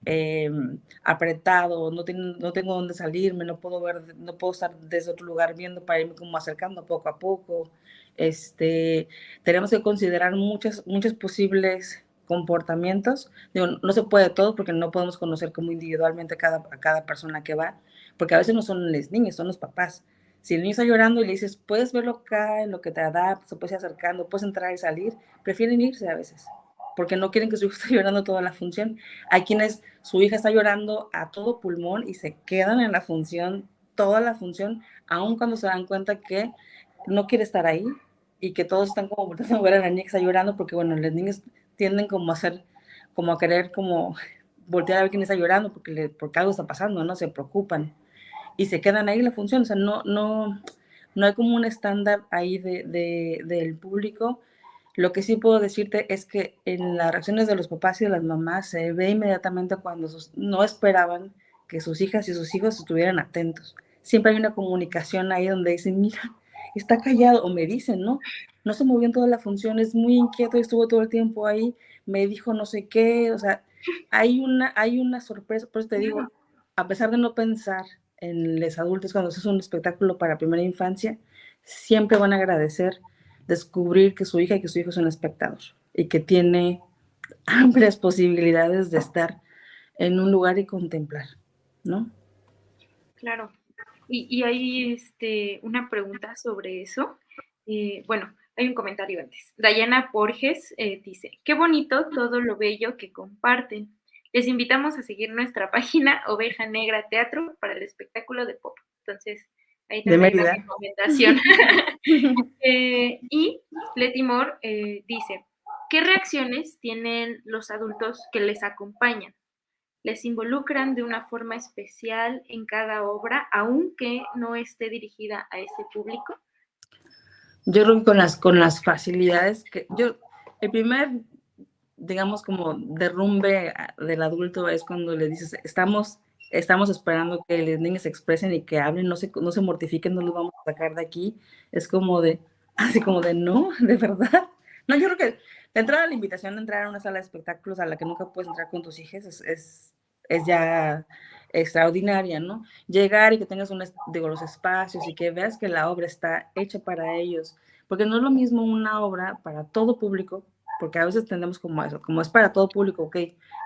eh, apretado, no tengo dónde salirme, no puedo ver, no puedo estar desde otro lugar viendo para irme como acercando poco a poco. Tenemos que considerar muchos posibles comportamientos. Digo, no se puede todo porque no podemos conocer como individualmente a cada persona que va, porque a veces no son los niños, son los papás. Si el niño está llorando y le dices, puedes verlo acá, en lo que te adaptas, o puedes ir acercando, puedes entrar y salir, prefieren irse a veces, porque no quieren que su hijo esté llorando toda la función. Hay quienes su hija está llorando a todo pulmón y se quedan en la función, toda la función, aun cuando se dan cuenta que no quiere estar ahí y que todos están como volteando a ver a la niña que está llorando, porque bueno, los niños tienden como a hacer, como a querer como voltear a ver quién está llorando porque algo está pasando, ¿no? Se preocupan y se quedan ahí en la función, o sea, no hay como un estándar ahí del público. Lo que sí puedo decirte es que en las reacciones de los papás y de las mamás se ve inmediatamente cuando no esperaban que sus hijas y sus hijos estuvieran atentos. Siempre hay una comunicación ahí donde dicen, mira, está callado, o me dicen, ¿no? No se movió en toda la función, es muy inquieto y estuvo todo el tiempo ahí, me dijo no sé qué, o sea, hay una sorpresa, por eso te digo, a pesar de no pensar en los adultos cuando es un espectáculo para primera infancia, siempre van a agradecer descubrir que su hija y que su hijo es un espectador y que tiene amplias posibilidades de estar en un lugar y contemplar, ¿no? Claro. Y hay una pregunta sobre eso. Bueno, hay un comentario antes. Dayana Borges dice, qué bonito todo lo bello que comparten. Les invitamos a seguir nuestra página Oveja Negra Teatro para el espectáculo de pop. Entonces, ahí De también hay una Mérida. recomendación. Y Leti Moore dice, ¿qué reacciones tienen los adultos que les acompañan? ¿Les involucran de una forma especial en cada obra, aunque no esté dirigida a ese público? Yo creo que con las facilidades el primer, digamos, como derrumbe del adulto es cuando le dices, estamos esperando que los niños se expresen y que hablen, no se mortifiquen, no los vamos a sacar de aquí. Es como así como de, no, de verdad. No, yo creo que de entrada la invitación de entrar a una sala de espectáculos a la que nunca puedes entrar con tus hijos es ya extraordinaria, ¿no? Llegar y que tengas los espacios y que veas que la obra está hecha para ellos, porque no es lo mismo una obra para todo público, porque a veces tendemos como eso, como es para todo público, ok,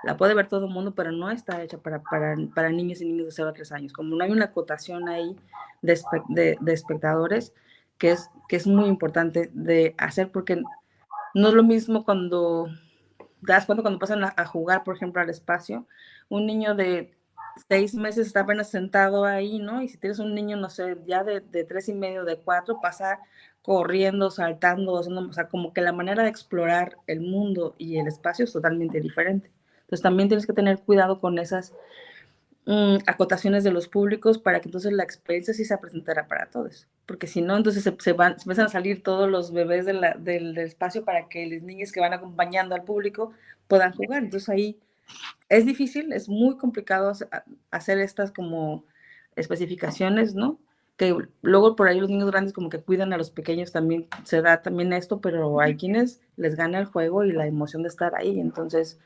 la puede ver todo el mundo, pero no está hecha para niños y niños de 0 a 3 años, como no hay una acotación ahí de espectadores, que es muy importante de hacer, porque no es lo mismo cuando te das cuenta cuando pasan a jugar, por ejemplo, al espacio, un niño de 6 meses está apenas sentado ahí, ¿no? Y si tienes un niño, no sé, ya de 3 y medio, de 4, pasa corriendo, saltando, o sea, como que la manera de explorar el mundo y el espacio es totalmente diferente. Entonces también tienes que tener cuidado con esas acotaciones de los públicos para que entonces la experiencia sí se presentara para todos, porque si no, entonces se empiezan a salir todos los bebés del espacio para que los niños que van acompañando al público puedan jugar. Entonces ahí es difícil, es muy complicado hacer estas como especificaciones, ¿no? Que luego por ahí los niños grandes como que cuidan a los pequeños, también se da también esto, pero hay quienes les gana el juego y la emoción de estar ahí. Entonces,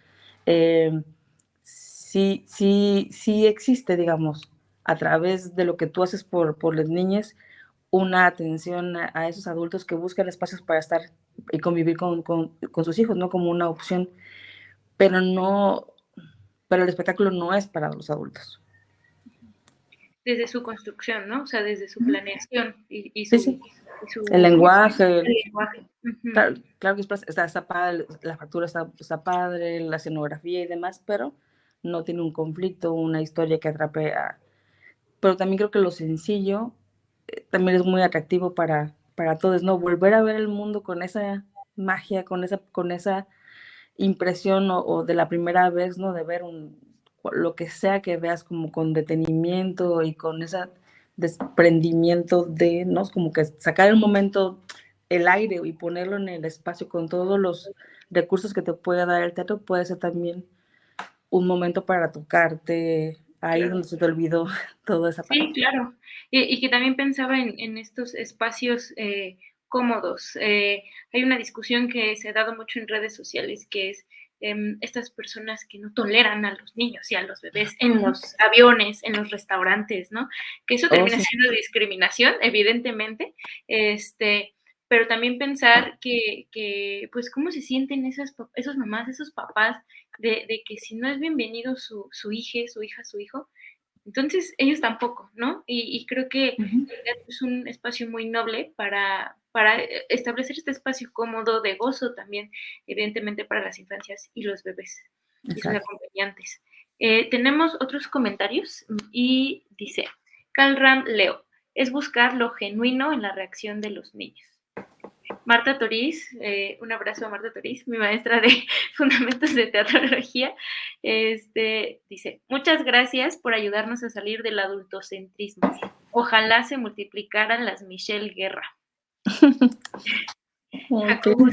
sí existe, digamos, a través de lo que tú haces por las niñas, una atención a esos adultos que buscan espacios para estar y convivir con sus hijos, ¿no? Como una opción, pero pero el espectáculo no es para los adultos. Desde su construcción, ¿no? O sea, desde su planeación y Sí, su, sí. y su El lenguaje, lenguaje. claro que está padre, la factura está padre, la escenografía y demás, pero no tiene un conflicto, una historia que atrape a... Pero también creo que lo sencillo también es muy atractivo para todos, ¿no? Volver a ver el mundo con esa magia, con esa impresión o de la primera vez, ¿no? De ver lo que sea que veas como con detenimiento y con ese desprendimiento de, ¿no? Como que sacar un momento el aire y ponerlo en el espacio con todos los recursos que te puede dar el teatro, puede ser también un momento para tocarte, ahí Claro. donde se te olvidó toda esa parte. Sí, claro. Y que también pensaba en estos espacios cómodos. Hay una discusión que se ha dado mucho en redes sociales, que es estas personas que no toleran a los niños y a los bebés en los aviones, en los restaurantes, ¿no? Que eso Oh, termina sí. siendo discriminación, evidentemente, pero también pensar pues, cómo se sienten esos mamás, esos papás, de que si no es bienvenido su hija, su hijo, entonces ellos tampoco, ¿no? Y creo que Ujú. el teatro es un espacio muy noble para establecer este espacio cómodo de gozo también, evidentemente para las infancias y los bebés y sus Exacto. acompañantes. Tenemos otros comentarios y dice, Calram Leo, es buscar lo genuino en la reacción de los niños. Marta Toriz, un abrazo a Marta Toriz, mi maestra de Fundamentos de Teatrología, dice, muchas gracias por ayudarnos a salir del adultocentrismo. Ojalá se multiplicaran las Michelle Guerra. Ok. Jacobo,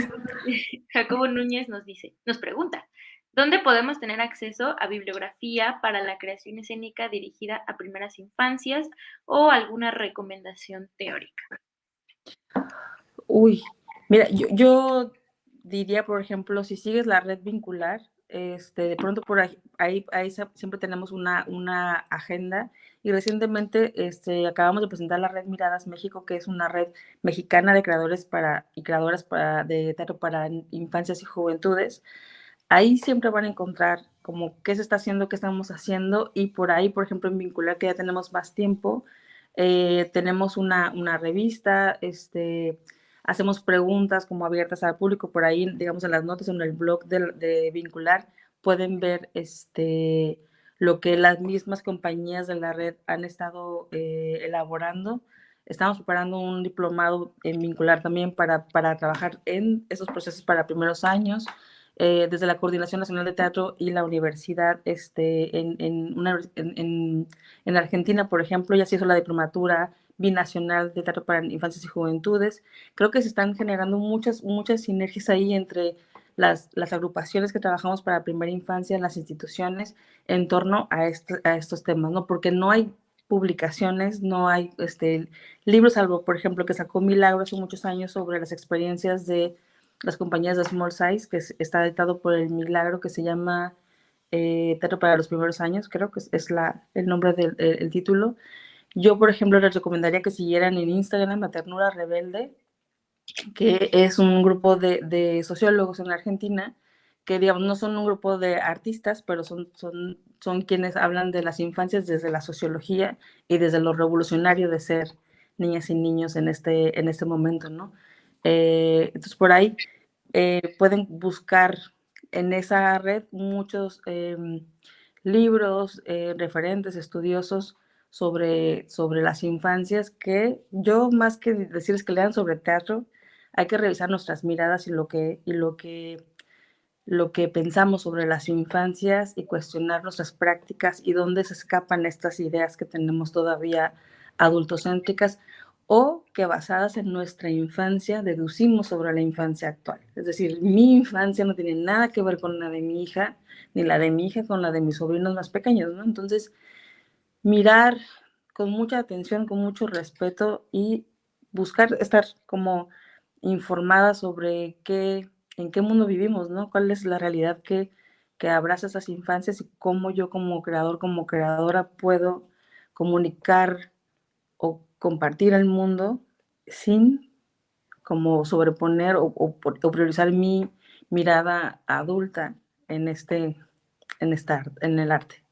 Jacobo Núñez nos pregunta, ¿dónde podemos tener acceso a bibliografía para la creación escénica dirigida a primeras infancias o alguna recomendación teórica? Uy, mira, yo diría, por ejemplo, si sigues la red vincular, de pronto por ahí siempre tenemos una agenda y recientemente acabamos de presentar la red Miradas México, que es una red mexicana de creadores y creadoras de teatro para infancias y juventudes. Ahí siempre van a encontrar como qué se está haciendo, qué estamos haciendo y por ahí, por ejemplo, en Vincular, que ya tenemos más tiempo, tenemos una revista, hacemos preguntas como abiertas al público, por ahí, digamos, en las notas, en el blog de Vincular, pueden ver lo que las mismas compañías de la red han estado elaborando. Estamos preparando un diplomado en Vincular también para trabajar en esos procesos para primeros años. Desde la Coordinación Nacional de Teatro y la universidad en Argentina, por ejemplo, ya se hizo la diplomatura binacional de teatro para infancias y juventudes. Creo que se están generando muchas sinergias ahí entre las agrupaciones que trabajamos para primera infancia en las instituciones en torno a estos temas, ¿no? Porque no hay publicaciones, no hay libros, salvo, por ejemplo, que sacó Milagro hace muchos años sobre las experiencias de las compañías de Small Size, que está editado por el Milagro, que se llama Teatro para los primeros años, creo que es el nombre del título. Yo, por ejemplo, les recomendaría que siguieran en Instagram a Ternura Rebelde, que es un grupo de sociólogos en Argentina, que digamos no son un grupo de artistas, pero son quienes hablan de las infancias desde la sociología y desde lo revolucionario de ser niñas y niños en este momento, ¿no? Entonces, por ahí pueden buscar en esa red muchos libros, referentes, estudiosos sobre las infancias, que yo más que decirles que lean sobre teatro, hay que revisar nuestras miradas y lo que pensamos sobre las infancias y cuestionar nuestras prácticas y dónde se escapan estas ideas que tenemos todavía adultocéntricas o que basadas en nuestra infancia deducimos sobre la infancia actual. Es decir, mi infancia no tiene nada que ver con la de mi hija, ni la de mi hija con la de mis sobrinos más pequeños, ¿no? Entonces, mirar con mucha atención, con mucho respeto y buscar estar como informada sobre en qué mundo vivimos, ¿no? Cuál es la realidad que abraza esas infancias y cómo yo como creador, como creadora puedo comunicar o compartir el mundo sin como sobreponer o priorizar mi mirada adulta en en el arte.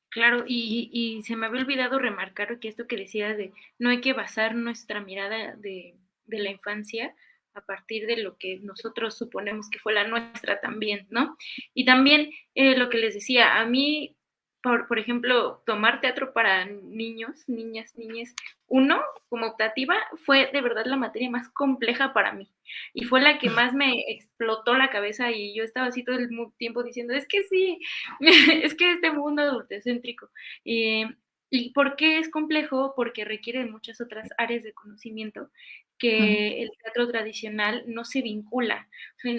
Claro, y se me había olvidado remarcar que esto que decías de no hay que basar nuestra mirada de la infancia a partir de lo que nosotros suponemos que fue la nuestra también, ¿no? Y también lo que les decía, a mí por ejemplo, tomar teatro para niños, niñas, niñas, uno, como optativa, fue de verdad la materia más compleja para mí. Y fue la que más me explotó la cabeza y yo estaba así todo el tiempo diciendo, es que sí, es que este mundo adultocéntrico. ¿Y por qué es complejo? Porque requiere de muchas otras áreas de conocimiento que el teatro tradicional no se vincula. Yo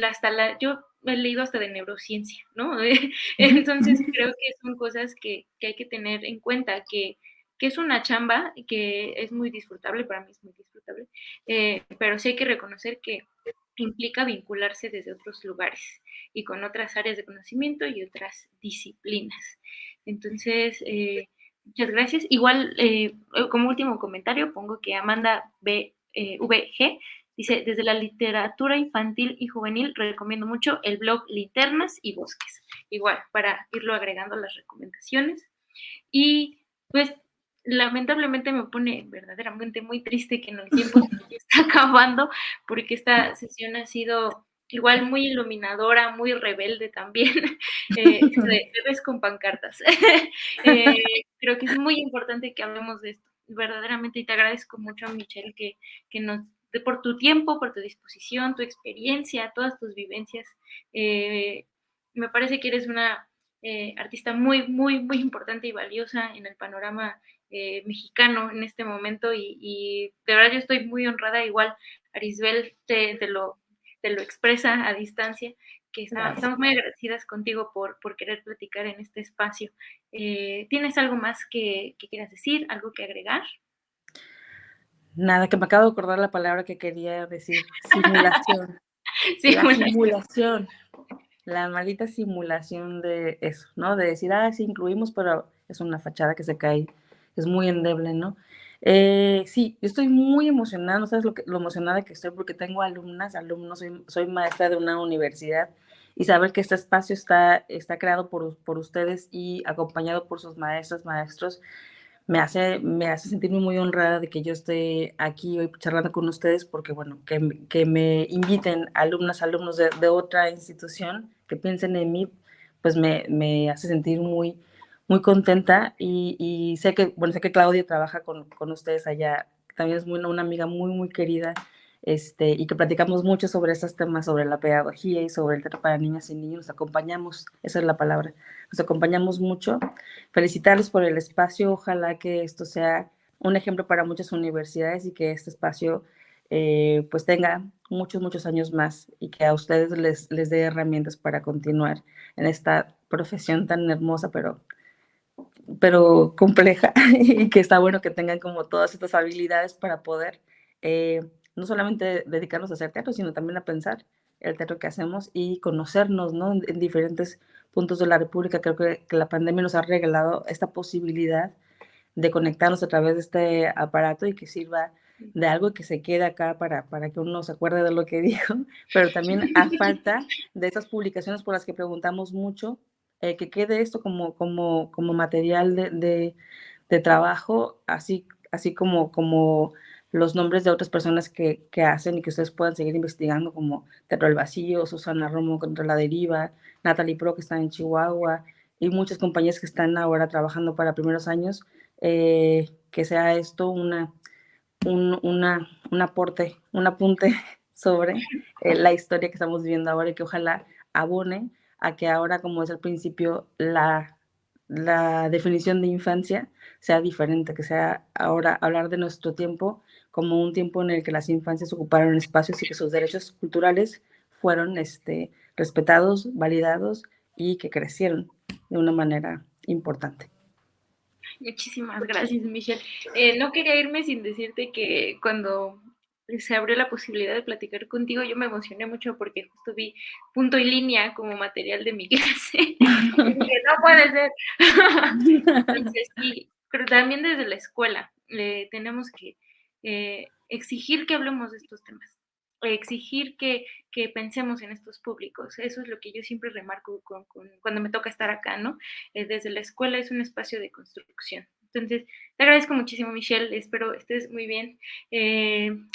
he leído hasta de neurociencia, ¿no? Entonces creo que son cosas que hay que tener en cuenta, que es una chamba que es muy disfrutable, para mí es muy disfrutable, pero sí hay que reconocer que implica vincularse desde otros lugares y con otras áreas de conocimiento y otras disciplinas. Entonces, muchas gracias. Igual, como último comentario, pongo que Amanda VG dice, desde la literatura infantil y juvenil recomiendo mucho el blog Linternas y Bosques. Igual, para irlo agregando a las recomendaciones. Y pues lamentablemente me pone verdaderamente muy triste que en el tiempo se está acabando, porque esta sesión ha sido igual muy iluminadora, muy rebelde también, de bebés con pancartas. Creo que es muy importante que hablemos de esto, verdaderamente, y te agradezco mucho, Michelle, que nos por tu tiempo, por tu disposición, tu experiencia, todas tus vivencias. Me parece que eres una artista muy, muy, muy importante y valiosa en el panorama mexicano en este momento y de verdad yo estoy muy honrada, igual Arisbel te lo expresa a distancia, que estamos muy agradecidas contigo por querer platicar en este espacio. ¿Tienes algo más que quieras decir, algo que agregar? Nada, que me acabo de acordar la palabra que quería decir, simulación. Sí, La bueno. simulación, la maldita simulación de eso, ¿no? De decir, sí, incluimos, pero es una fachada que se cae, es muy endeble, ¿no? Sí, yo estoy muy emocionada, no sabes lo emocionada que estoy porque tengo alumnos, soy maestra de una universidad y saber que este espacio está creado por ustedes y acompañado por sus maestras, maestros, me hace sentirme muy honrada de que yo esté aquí hoy charlando con ustedes, porque bueno, que me inviten alumnos de otra institución que piensen en mí, pues me hace sentir muy, muy contenta y sé que Claudia trabaja con ustedes allá, también es una amiga muy, muy querida, y que platicamos mucho sobre estos temas, sobre la pedagogía y sobre el teatro para niñas y niños, nos acompañamos, esa es la palabra, nos acompañamos mucho. Felicitarles por el espacio, ojalá que esto sea un ejemplo para muchas universidades y que este espacio pues tenga muchos, muchos años más y que a ustedes les dé herramientas para continuar en esta profesión tan hermosa, pero compleja y que está bueno que tengan como todas estas habilidades para poder no solamente dedicarnos a hacer teatro, sino también a pensar el teatro que hacemos y conocernos, ¿no? En diferentes puntos de la República. Creo que la pandemia nos ha regalado esta posibilidad de conectarnos a través de este aparato y que sirva de algo que se quede acá para que uno se acuerde de lo que dijo, pero también a falta de esas publicaciones por las que preguntamos mucho, que quede esto como material de trabajo, así como los nombres de otras personas que hacen y que ustedes puedan seguir investigando, como Teatro del Vacío, Susana Romo contra la Deriva, Natalie Pro, que está en Chihuahua, y muchas compañías que están ahora trabajando para primeros años, que sea esto un aporte, un apunte sobre la historia que estamos viviendo ahora y que ojalá abone a que ahora, como es al principio, la definición de infancia sea diferente, que sea ahora hablar de nuestro tiempo como un tiempo en el que las infancias ocuparon espacios y que sus derechos culturales fueron respetados, validados y que crecieron de una manera importante. Muchísimas gracias, Michelle. No quería irme sin decirte que cuando se abrió la posibilidad de platicar contigo, yo me emocioné mucho porque justo vi punto y línea como material de mi clase. Y dije, no puede ser. Entonces, sí, pero también desde la escuela tenemos que exigir que hablemos de estos temas, exigir que pensemos en estos públicos. Eso es lo que yo siempre remarco cuando me toca estar acá, ¿no? Desde la escuela es un espacio de construcción. Entonces, te agradezco muchísimo, Michelle, espero estés muy bien.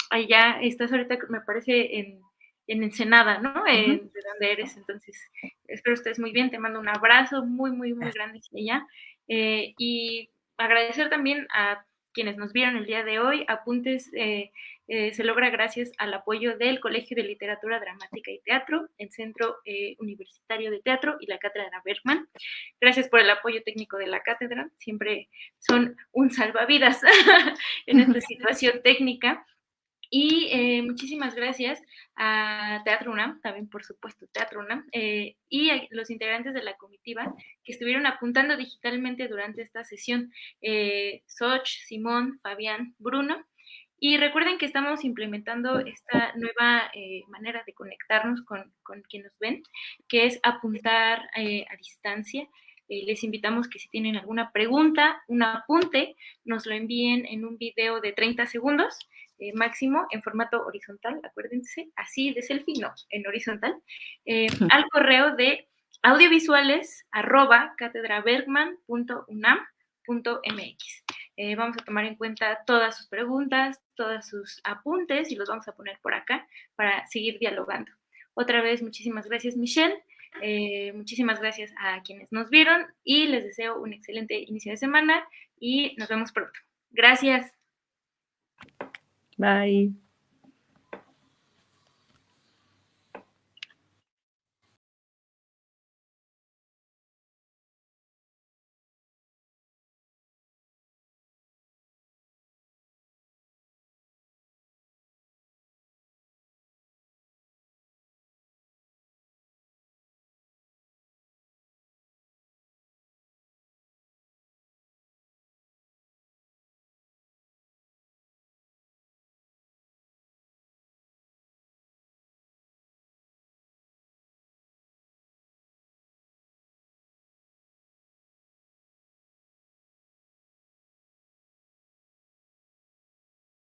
Allá estás ahorita, me parece, en Ensenada, ¿no? De donde eres, entonces, espero estés muy bien, te mando un abrazo muy, muy, muy grande hacia allá Y agradecer también a quienes nos vieron el día de hoy. Apuntes se logra gracias al apoyo del Colegio de Literatura Dramática y Teatro, el Centro Universitario de Teatro y la Cátedra Bergman. Gracias por el apoyo técnico de la cátedra, siempre son un salvavidas en esta situación técnica. Y muchísimas gracias a Teatro UNAM, también por supuesto Teatro UNAM, y a los integrantes de la comitiva que estuvieron apuntando digitalmente durante esta sesión, Soch, Simón, Fabián, Bruno. Y recuerden que estamos implementando esta nueva manera de conectarnos con quienes nos ven, que es apuntar a distancia. Les invitamos que si tienen alguna pregunta, un apunte, nos lo envíen en un video de 30 segundos máximo en formato horizontal, acuérdense, así de selfie, no, en horizontal, al correo de audiovisuales@catedrabergman.unam.mx. Vamos a tomar en cuenta todas sus preguntas, todos sus apuntes y los vamos a poner por acá para seguir dialogando. Otra vez, muchísimas gracias, Michelle. Muchísimas gracias a quienes nos vieron y les deseo un excelente inicio de semana y nos vemos pronto. Gracias. Bye.